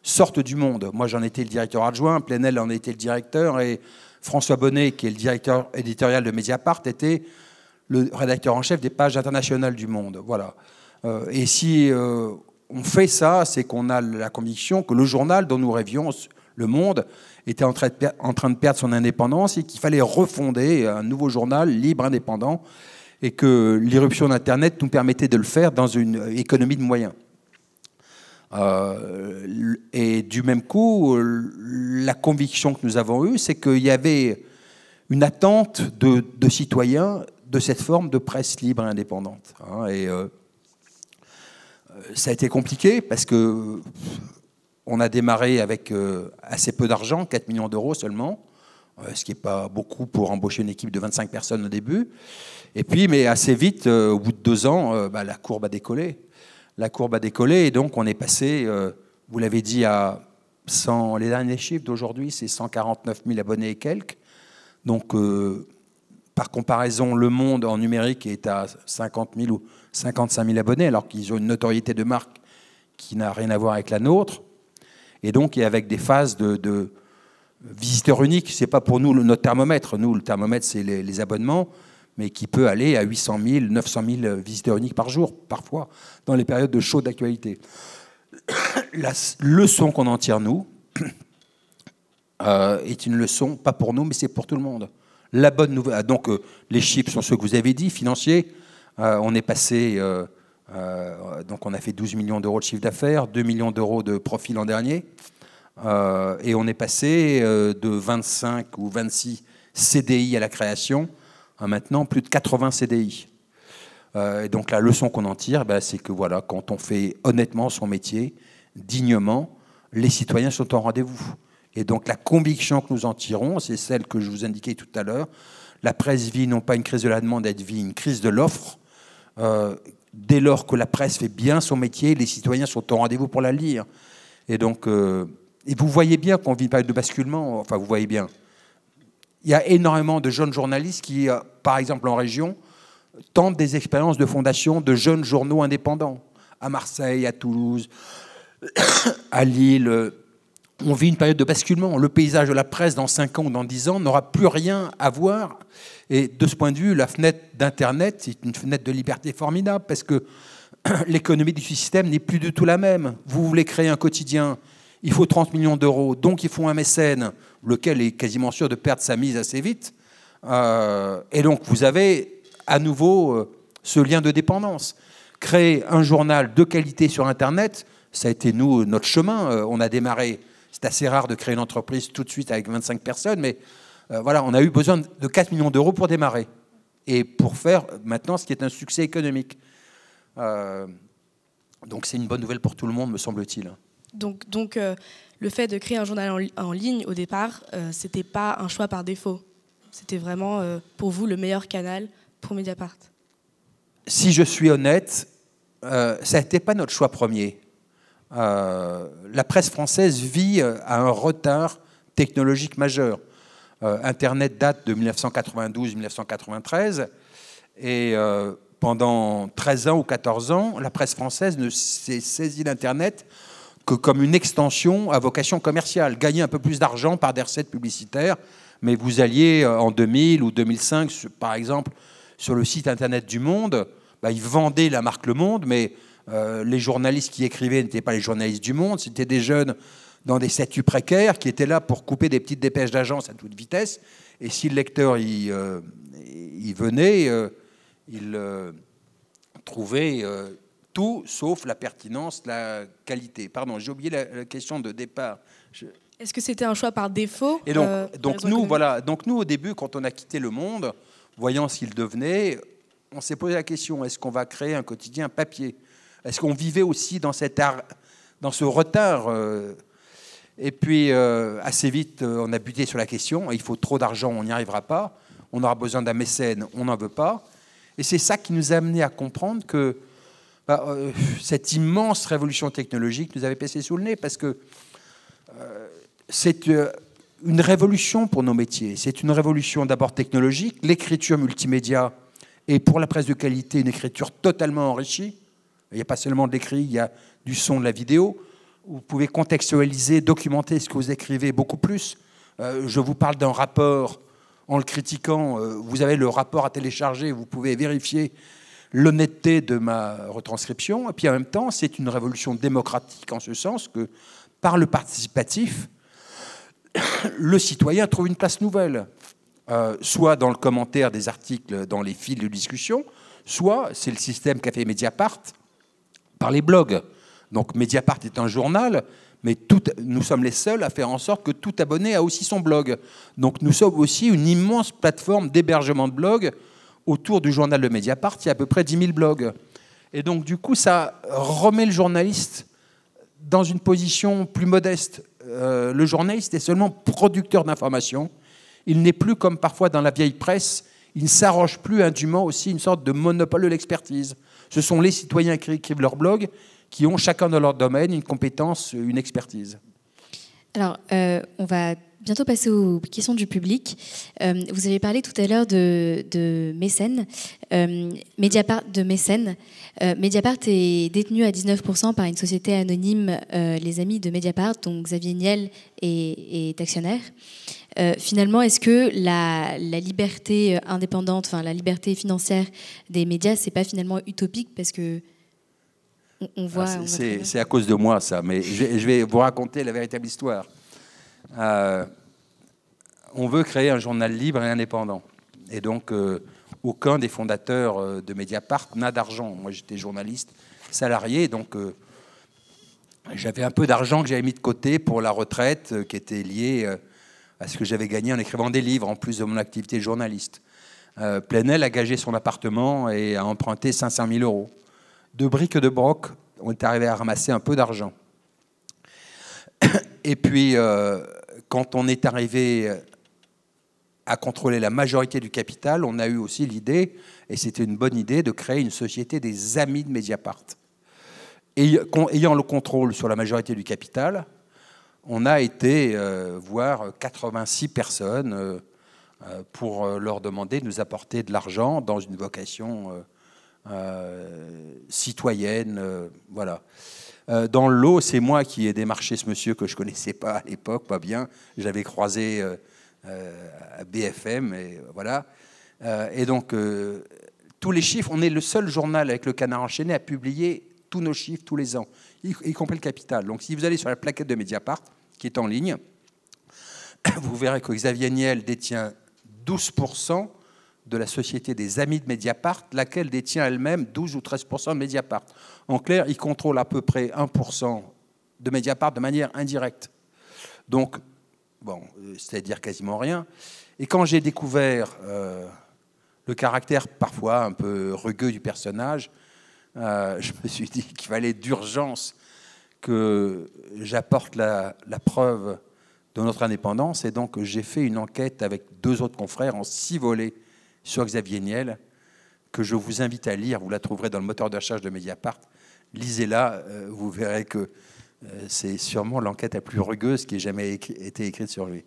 [SPEAKER 4] sortent du Monde. Moi j'en étais le directeur adjoint, Plenel en était le directeur, et François Bonnet, qui est le directeur éditorial de Mediapart, était le rédacteur en chef des pages internationales du Monde. Voilà. Et si on fait ça, c'est qu'on a la conviction que le journal dont nous rêvions, Le Monde, était en train de perdre son indépendance et qu'il fallait refonder un nouveau journal libre, indépendant, et que l'irruption d'Internet nous permettait de le faire dans une économie de moyens. Et du même coup, la conviction que nous avons eue, c'est qu'il y avait une attente de citoyens de cette forme de presse libre et indépendante. Et ça a été compliqué parce que on a démarré avec assez peu d'argent, 4 millions d'euros seulement, ce qui n'est pas beaucoup pour embaucher une équipe de 25 personnes au début. Et puis, mais assez vite, au bout de 2 ans, la courbe a décollé. La courbe a décollé et donc on est passé, vous l'avez dit, à 100, les derniers chiffres d'aujourd'hui, c'est 149 000 abonnés et quelques. Donc, par comparaison, Le Monde en numérique est à 50 000 ou 55 000 abonnés, alors qu'ils ont une notoriété de marque qui n'a rien à voir avec la nôtre. Et donc, avec des phases de visiteurs uniques. Ce n'est pas pour nous notre thermomètre. Nous, le thermomètre, c'est les abonnements, mais qui peut aller à 800 000, 900 000 visiteurs uniques par jour, parfois, dans les périodes de show d'actualité. La leçon qu'on en tire, nous, est une leçon, pas pour nous, mais c'est pour tout le monde. La bonne nouvelle, donc les chiffres sont ceux que vous avez dit, financiers. On est passé, donc on a fait 12 millions d'euros de chiffre d'affaires, 2 millions d'euros de profit l'an dernier, et on est passé de 25 ou 26 CDI à la création à maintenant plus de 80 CDI. Et donc la leçon qu'on en tire, c'est que voilà, quand on fait honnêtement son métier, dignement, les citoyens sont en rendez-vous. Et donc la conviction que nous en tirons, c'est celle que je vous indiquais tout à l'heure. La presse vit non pas une crise de la demande, elle vit une crise de l'offre. dès lors que la presse fait bien son métier, les citoyens sont au rendez-vous pour la lire. Et donc, et vous voyez bien qu'on vit une période de basculement, enfin vous voyez bien. Il y a énormément de jeunes journalistes qui, par exemple en région, tentent des expériences de fondation de jeunes journaux indépendants. À Marseille, à Toulouse, à Lille. On vit une période de basculement. Le paysage de la presse dans 5 ans ou dans 10 ans n'aura plus rien à voir. Et de ce point de vue, la fenêtre d'Internet, c'est une fenêtre de liberté formidable parce que l'économie du système n'est plus du tout la même. Vous voulez créer un quotidien, il faut 30 millions d'euros, donc il faut un mécène, lequel est quasiment sûr de perdre sa mise assez vite. Et donc vous avez à nouveau ce lien de dépendance. Créer un journal de qualité sur Internet, ça a été notre chemin. On a démarré, c'est assez rare de créer une entreprise tout de suite avec 25 personnes, mais voilà, on a eu besoin de 4 millions d'euros pour démarrer et pour faire maintenant ce qui est un succès économique. Donc c'est une bonne nouvelle pour tout le monde, me semble-t-il.
[SPEAKER 3] Donc le fait de créer un journal en ligne, au départ, c'était pas un choix par défaut. C'était vraiment, pour vous, le meilleur canal pour Mediapart.
[SPEAKER 4] Si je suis honnête, ça n'était pas notre choix premier. La presse française vit à un retard technologique majeur. Internet date de 1992-1993 et pendant 13 ans ou 14 ans, la presse française ne s'est saisie d'Internet que comme une extension à vocation commerciale, gagner un peu plus d'argent par des recettes publicitaires. Mais vous alliez en 2000 ou 2005, par exemple, sur le site Internet du Monde, ils vendaient la marque Le Monde, mais les journalistes qui écrivaient n'étaient pas les journalistes du Monde, c'était des jeunes dans des statuts précaires qui étaient là pour couper des petites dépêches d'agence à toute vitesse. Et si le lecteur y venait, il trouvait tout sauf la pertinence, la qualité. Pardon, j'ai oublié la question de départ.
[SPEAKER 3] Est-ce que c'était un choix par défaut?
[SPEAKER 4] Et donc nous, au début, quand on a quitté Le Monde, voyant ce qu'il devenait, on s'est posé la question, est-ce qu'on va créer un quotidien papier? Est-ce qu'on vivait aussi dans ce retard Et puis, assez vite, on a buté sur la question, il faut trop d'argent, on n'y arrivera pas, on aura besoin d'un mécène, on n'en veut pas. Et c'est ça qui nous a amené à comprendre que cette immense révolution technologique nous avait passé sous le nez, parce que c'est une révolution pour nos métiers. C'est une révolution d'abord technologique, l'écriture multimédia est pour la presse de qualité une écriture totalement enrichie. Il n'y a pas seulement de l'écrit, il y a du son, de la vidéo. Vous pouvez contextualiser, documenter ce que vous écrivez beaucoup plus. Je vous parle d'un rapport en le critiquant. Vous avez le rapport à télécharger, vous pouvez vérifier l'honnêteté de ma retranscription. Et puis en même temps, c'est une révolution démocratique en ce sens que par le participatif, le citoyen trouve une place nouvelle, soit dans le commentaire des articles, dans les fils de discussion, soit, c'est le système qu'a fait Mediapart, par les blogs. Donc Mediapart est un journal, mais nous sommes les seuls à faire en sorte que tout abonné a aussi son blog. Donc nous sommes aussi une immense plateforme d'hébergement de blogs. Autour du journal de Mediapart, il y a à peu près 10 000 blogs. Et donc du coup, ça remet le journaliste dans une position plus modeste. Le journaliste est seulement producteur d'informations. Il n'est plus comme parfois dans la vieille presse, il ne s'arroge plus indûment aussi une sorte de monopole de l'expertise. Ce sont les citoyens qui écrivent leur blog qui ont chacun dans leur domaine une compétence, une expertise.
[SPEAKER 5] Alors, on va bientôt passer aux questions du public. Vous avez parlé tout à l'heure de mécènes, Mediapart est détenu à 19% par une société anonyme, les Amis de Mediapart, dont Xavier Niel est actionnaire. Finalement, est-ce que la liberté indépendante, enfin la liberté financière des médias, c'est pas finalement utopique parce que on voit.
[SPEAKER 4] C'est à cause de moi ça, mais je vais vous raconter la véritable histoire. On veut créer un journal libre et indépendant, et donc aucun des fondateurs de Mediapart n'a d'argent. Moi, j'étais journaliste salarié, donc j'avais un peu d'argent que j'avais mis de côté pour la retraite, qui était liée à ce que j'avais gagné en écrivant des livres, en plus de mon activité de journaliste. Plenel a gagé son appartement et a emprunté 500 000 €. De briques de broc, on est arrivé à ramasser un peu d'argent. Et puis, quand on est arrivé à contrôler la majorité du capital, on a eu aussi l'idée, et c'était une bonne idée, de créer une société des amis de Mediapart. Et, ayant le contrôle sur la majorité du capital, on a été voir 86 personnes pour leur demander de nous apporter de l'argent dans une vocation citoyenne. Voilà. Dans le lot, c'est moi qui ai démarché ce monsieur que je ne connaissais pas à l'époque, pas bien. J'avais croisé à BFM, et voilà. Et donc, tous les chiffres, on est le seul journal avec le Canard enchaîné à publier tous nos chiffres tous les ans, y compris le capital. Donc, si vous allez sur la plaquette de Mediapart, qui est en ligne, vous verrez que Xavier Niel détient 12% de la société des amis de Mediapart, laquelle détient elle-même 12 ou 13% de Mediapart. En clair, il contrôle à peu près 1% de Mediapart de manière indirecte. Donc, bon, c'est-à-dire quasiment rien. Et quand j'ai découvert le caractère parfois un peu rugueux du personnage, je me suis dit qu'il fallait d'urgence que j'apporte la preuve de notre indépendance. Et donc, j'ai fait une enquête avec 2 autres confrères en 6 volets sur Xavier Niel, que je vous invite à lire. Vous la trouverez dans le moteur de recherche de Mediapart. Lisez-la, vous verrez que c'est sûrement l'enquête la plus rugueuse qui ait jamais été écrite sur lui.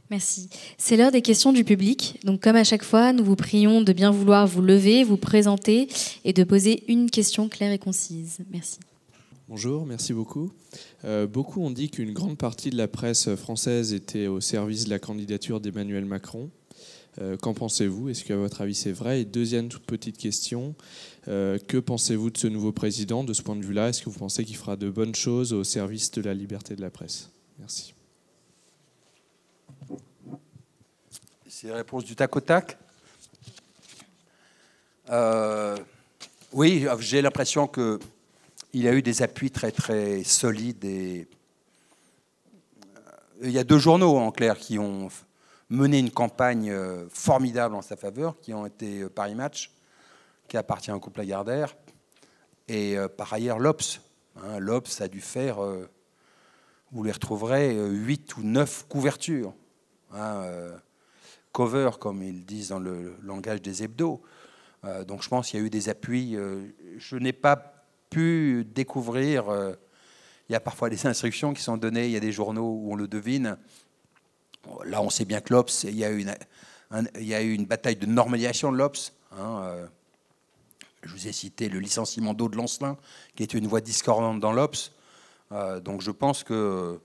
[SPEAKER 5] Merci. C'est l'heure des questions du public. Donc, comme à chaque fois, nous vous prions de bien vouloir vous lever, vous présenter et de poser une question claire et concise. Merci.
[SPEAKER 17] Bonjour, merci beaucoup. Beaucoup ont dit qu'une grande partie de la presse française était au service de la candidature d'Emmanuel Macron. Qu'en pensez-vous? Est-ce qu'à votre avis c'est vrai? Et deuxième toute petite question, que pensez-vous de ce nouveau président de ce point de vue-là? Est-ce que vous pensez qu'il fera de bonnes choses au service de la liberté de la presse? Merci.
[SPEAKER 4] C'est la réponse du tac au tac. Oui, j'ai l'impression qu'il y a eu des appuis très très solides. Et il y a 2 journaux en clair qui ont mené une campagne formidable en sa faveur, qui ont été Paris Match, qui appartient au couple Lagardère, et par ailleurs l'Obs. L'Obs a dû faire, vous les retrouverez, 8 ou 9 couvertures. Cover, comme ils disent dans le langage des hebdos. Donc je pense qu'il y a eu des appuis. Je n'ai pas pu découvrir. Il y a parfois des instructions qui sont données. Il y a des journaux où on le devine. Là, on sait bien que l'Obs, il y a eu une bataille de normalisation de l'Obs. Je vous ai cité le licenciement d'eau de Lancelin, qui est une voix discordante dans l'Obs. Donc je pense que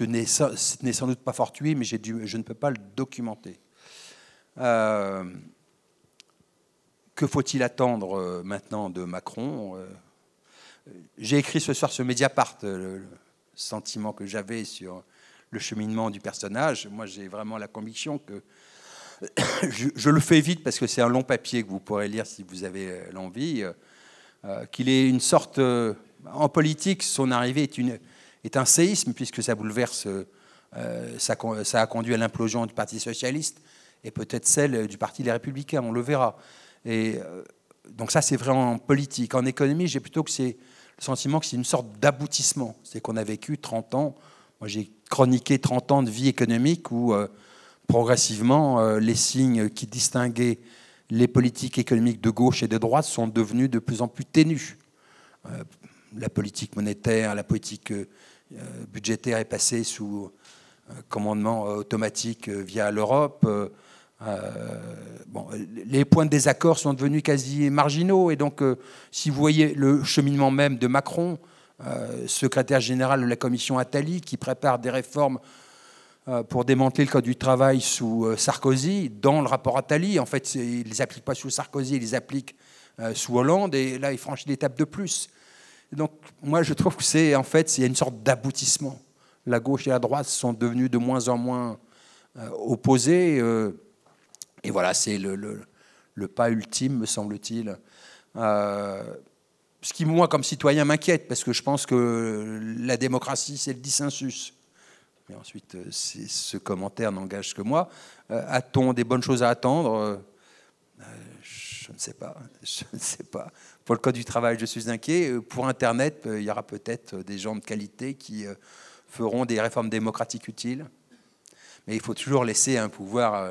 [SPEAKER 4] n'est sans doute pas fortuit, mais je ne peux pas le documenter. Que faut-il attendre maintenant de Macron? J'ai écrit ce soir sur Mediapart le sentiment que j'avais sur le cheminement du personnage. Moi, j'ai vraiment la conviction que je le fais vite parce que c'est un long papier que vous pourrez lire si vous avez l'envie, qu'il est une sorte... en politique, son arrivée est un séisme puisque ça bouleverse, ça a conduit à l'implosion du Parti socialiste et peut-être celle du Parti des Républicains, on le verra. Et donc ça, c'est vraiment en politique. En économie, j'ai plutôt le sentiment que c'est une sorte d'aboutissement. C'est qu'on a vécu 30 ans. Moi, j'ai chroniqué 30 ans de vie économique où progressivement, les signes qui distinguaient les politiques économiques de gauche et de droite sont devenus de plus en plus ténus. La politique monétaire, la politique budgétaire est passée sous commandement automatique via l'Europe. Les points de désaccord sont devenus quasi marginaux. Et donc, si vous voyez le cheminement même de Macron, secrétaire général de la commission Attali, qui prépare des réformes pour démanteler le code du travail sous Sarkozy, dans le rapport Attali, en fait, ils ne les appliquent pas sous Sarkozy, ils les appliquent sous Hollande, et là, il franchit l'étape de plus. Et donc, moi, je trouve que il y a une sorte d'aboutissement. La gauche et la droite sont devenus de moins en moins opposés. Et voilà, c'est le pas ultime, me semble-t-il. Ce qui, moi, comme citoyen, m'inquiète, parce que je pense que la démocratie, c'est le dissensus. Mais ensuite, ce commentaire n'engage que moi. A-t-on des bonnes choses à attendre? Je ne sais pas. Je ne sais pas. Pour le code du travail, je suis inquiet. Pour Internet, il y aura peut-être des gens de qualité qui feront des réformes démocratiques utiles. Mais il faut toujours laisser un pouvoir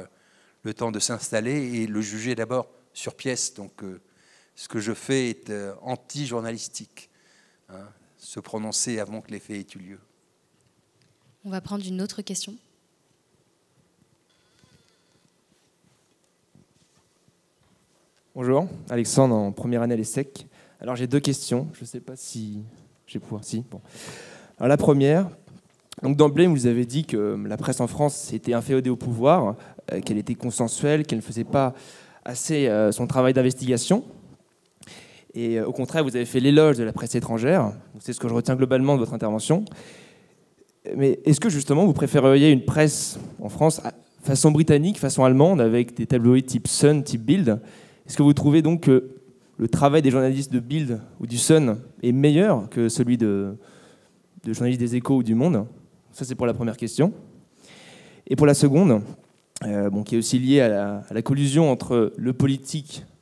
[SPEAKER 4] le temps de s'installer et le juger d'abord sur pièce. Donc ce que je fais est anti-journalistique, hein, se prononcer avant que les faits aient eu lieu.
[SPEAKER 5] On va prendre une autre question.
[SPEAKER 18] Bonjour, Alexandre en première année à l'ESSEC. Alors j'ai deux questions, je ne sais pas si je vais pouvoir... Si, bon. Alors la première, donc d'emblée vous avez dit que la presse en France était inféodée au pouvoir, qu'elle était consensuelle, qu'elle ne faisait pas assez son travail d'investigation. Et au contraire, vous avez fait l'éloge de la presse étrangère. C'est ce que je retiens globalement de votre intervention. Mais est-ce que justement vous préféreriez une presse en France façon britannique, façon allemande, avec des tabloïds type Sun, type Bild? Est-ce que vous trouvez donc que le travail des journalistes de Bild ou du Sun est meilleur que celui de journalistes des Échos ou du Monde? Ça, c'est pour la première question. Et pour la seconde, qui est aussi liée à la collusion entre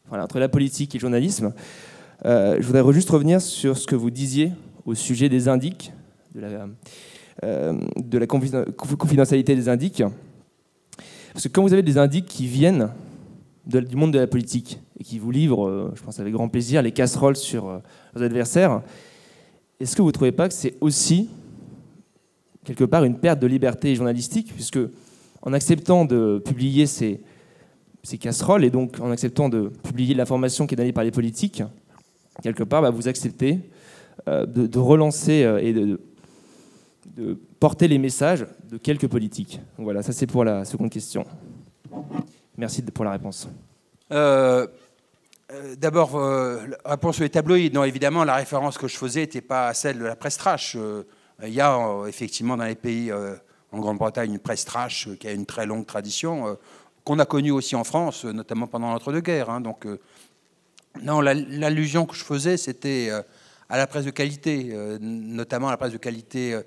[SPEAKER 18] entre la politique et le journalisme, je voudrais juste revenir sur ce que vous disiez au sujet des indices, de la confidentialité des indices. Parce que quand vous avez des indices qui viennent du monde de la politique et qui vous livrent, je pense avec grand plaisir, les casseroles sur leurs adversaires, est-ce que vous ne trouvez pas que c'est aussi, quelque part, une perte de liberté journalistique, puisque en acceptant de publier ces casseroles et donc en acceptant de publier l'information qui est donnée par les politiques, quelque part, vous acceptez de relancer et de porter les messages de quelques politiques. Donc voilà, ça c'est pour la seconde question. Merci pour la réponse.
[SPEAKER 4] D'abord, réponse sur les tabloïds. Non, évidemment, la référence que je faisais n'était pas celle de la presse trash. Il y a effectivement dans les pays, en Grande-Bretagne, une presse trash qui a une très longue tradition, qu'on a connue aussi en France, notamment pendant l'entre-deux-guerres. Hein. Donc, non, l'allusion que je faisais, c'était à la presse de qualité, notamment à la presse de qualité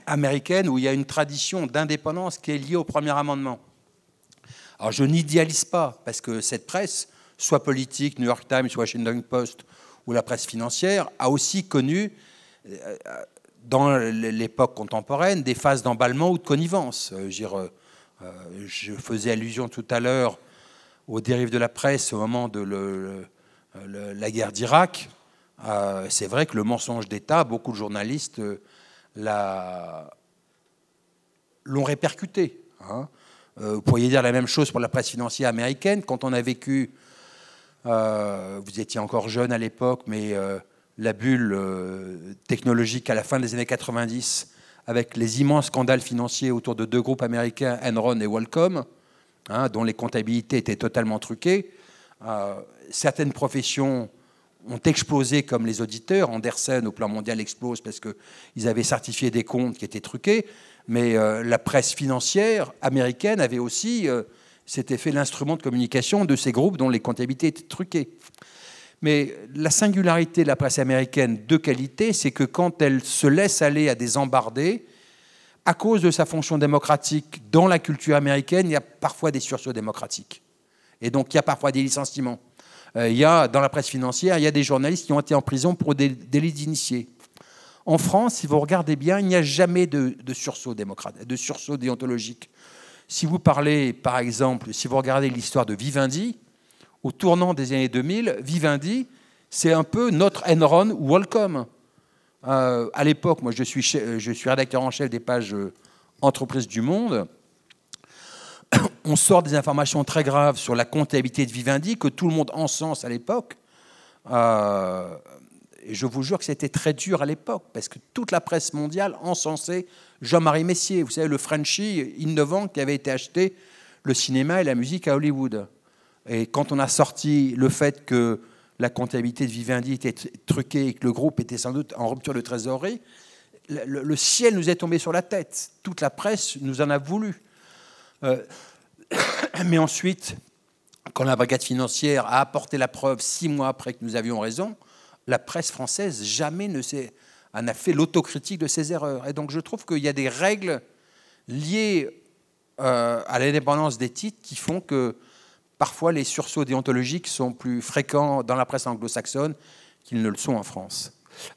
[SPEAKER 4] américaine, où il y a une tradition d'indépendance qui est liée au premier amendement. Alors, je n'idéalise pas, parce que cette presse, soit politique, New York Times, soit Washington Post, ou la presse financière, a aussi connu, dans l'époque contemporaine, des phases d'emballement ou de connivence. Je faisais allusion tout à l'heure aux dérives de la presse au moment de la guerre d'Irak. C'est vrai que le mensonge d'État, beaucoup de journalistes l'ont répercuté. Hein. Vous pourriez dire la même chose pour la presse financière américaine. Quand on a vécu, vous étiez encore jeune à l'époque, mais la bulle technologique à la fin des années 90, avec les immenses scandales financiers autour de deux groupes américains, Enron et WorldCom, hein, dont les comptabilités étaient totalement truquées. Certaines professions ont explosé comme les auditeurs. Andersen, au plan mondial, explose parce qu'ils avaient certifié des comptes qui étaient truqués. Mais la presse financière américaine avait aussi, s'était fait l'instrument de communication de ces groupes dont les comptabilités étaient truquées. Mais la singularité de la presse américaine de qualité, c'est que quand elle se laisse aller à des embardés, à cause de sa fonction démocratique dans la culture américaine, il y a parfois des sursauts démocratiques. Et donc il y a parfois des licenciements. Dans la presse financière, il y a des journalistes qui ont été en prison pour des délits d'initiés. En France, si vous regardez bien, il n'y a jamais de sursaut déontologique. Si vous parlez, par exemple, si vous regardez l'histoire de Vivendi, au tournant des années 2000, Vivendi, c'est un peu notre Enron ou WorldCom. À l'époque, moi, je suis rédacteur en chef des pages entreprises du Monde. On sort des informations très graves sur la comptabilité de Vivendi que tout le monde encense à l'époque. Et je vous jure que c'était très dur à l'époque, parce que toute la presse mondiale encensait Jean-Marie Messier, vous savez, le Frenchie innovant qui avait été acheté le cinéma et la musique à Hollywood. Et quand on a sorti le fait que la comptabilité de Vivendi était truquée et que le groupe était sans doute en rupture de trésorerie, le ciel nous est tombé sur la tête. Toute la presse nous en a voulu. Mais ensuite, quand la brigade financière a apporté la preuve 6 mois après que nous avions raison, la presse française jamais en a fait l'autocritique de ses erreurs. Et donc je trouve qu'il y a des règles liées à l'indépendance des titres qui font que parfois les sursauts déontologiques sont plus fréquents dans la presse anglo-saxonne qu'ils ne le sont en France.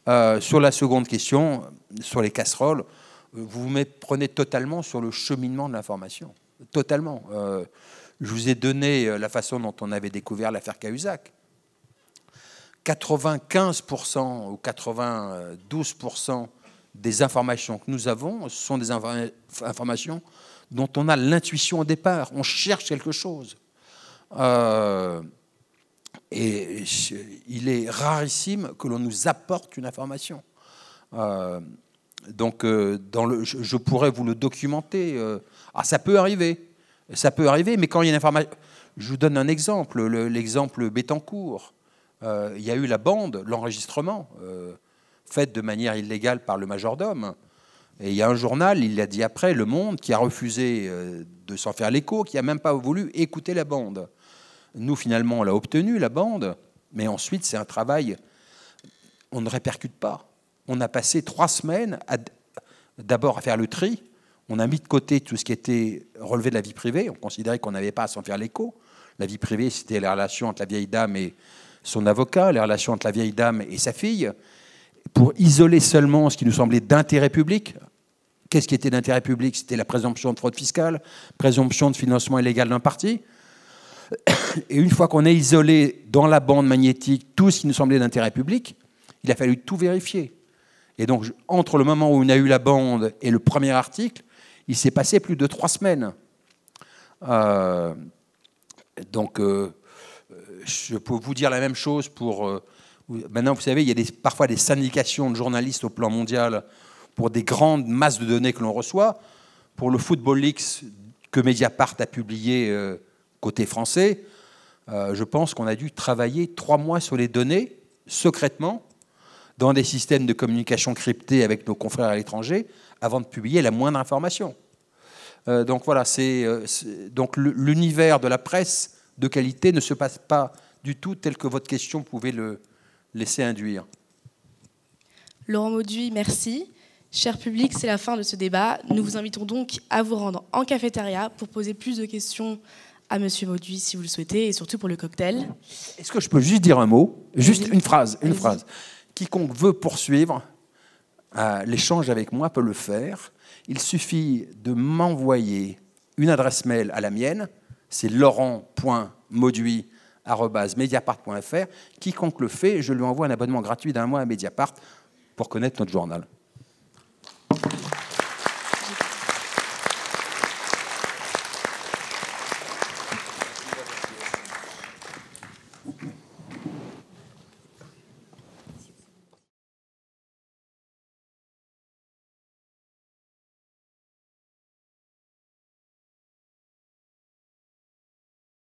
[SPEAKER 4] Sur la seconde question, sur les casseroles, vous vous prenez totalement sur le cheminement de l'information. Totalement. Je vous ai donné la façon dont on avait découvert l'affaire Cahuzac. 95% ou 92% des informations que nous avons sont des informations dont on a l'intuition au départ. On cherche quelque chose. Et il est rarissime que l'on nous apporte une information. Donc, je pourrais vous le documenter. Ça peut arriver. Ça peut arriver, mais quand il y a une information... Je vous donne un exemple, l'exemple Bettencourt. Il y a eu la bande, l'enregistrement, fait de manière illégale par le majordome. Et il y a un journal, il l'a dit après, Le Monde, qui a refusé de s'en faire l'écho, qui n'a même pas voulu écouter la bande. Nous, finalement, on l'a obtenu, la bande, mais ensuite, c'est un travail... On ne répercute pas. On a passé 3 semaines d'abord à faire le tri. On a mis de côté tout ce qui était relevé de la vie privée. On considérait qu'on n'avait pas à s'en faire l'écho. La vie privée, c'était les relations entre la vieille dame et son avocat, les relations entre la vieille dame et sa fille, pour isoler seulement ce qui nous semblait d'intérêt public. Qu'est-ce qui était d'intérêt public? C'était la présomption de fraude fiscale, présomption de financement illégal d'un parti. Et une fois qu'on a isolé dans la bande magnétique tout ce qui nous semblait d'intérêt public, il a fallu tout vérifier. Et donc, entre le moment où on a eu la bande et le premier article, il s'est passé plus de 3 semaines. Je peux vous dire la même chose pour... maintenant, vous savez, il y a parfois des syndications de journalistes au plan mondial pour des grandes masses de données que l'on reçoit. Pour le Football Leaks que Mediapart a publié côté français, je pense qu'on a dû travailler 3 mois sur les données, secrètement, dans des systèmes de communication cryptés avec nos confrères à l'étranger, avant de publier la moindre information. Donc voilà, donc l'univers de la presse de qualité ne se passe pas du tout tel que votre question pouvait le laisser induire.
[SPEAKER 3] Laurent Mauduit, merci. Cher public, c'est la fin de ce débat. Nous vous invitons donc à vous rendre en cafétéria pour poser plus de questions à Monsieur Mauduit si vous le souhaitez, et surtout pour le cocktail.
[SPEAKER 4] Est-ce que je peux juste dire un mot? Juste une phrase. Quiconque veut poursuivre l'échange avec moi peut le faire. Il suffit de m'envoyer une adresse mail à la mienne, c'est laurent.mauduit@mediapart.fr. Quiconque le fait, je lui envoie un abonnement gratuit d'1 mois à Mediapart pour connaître notre journal.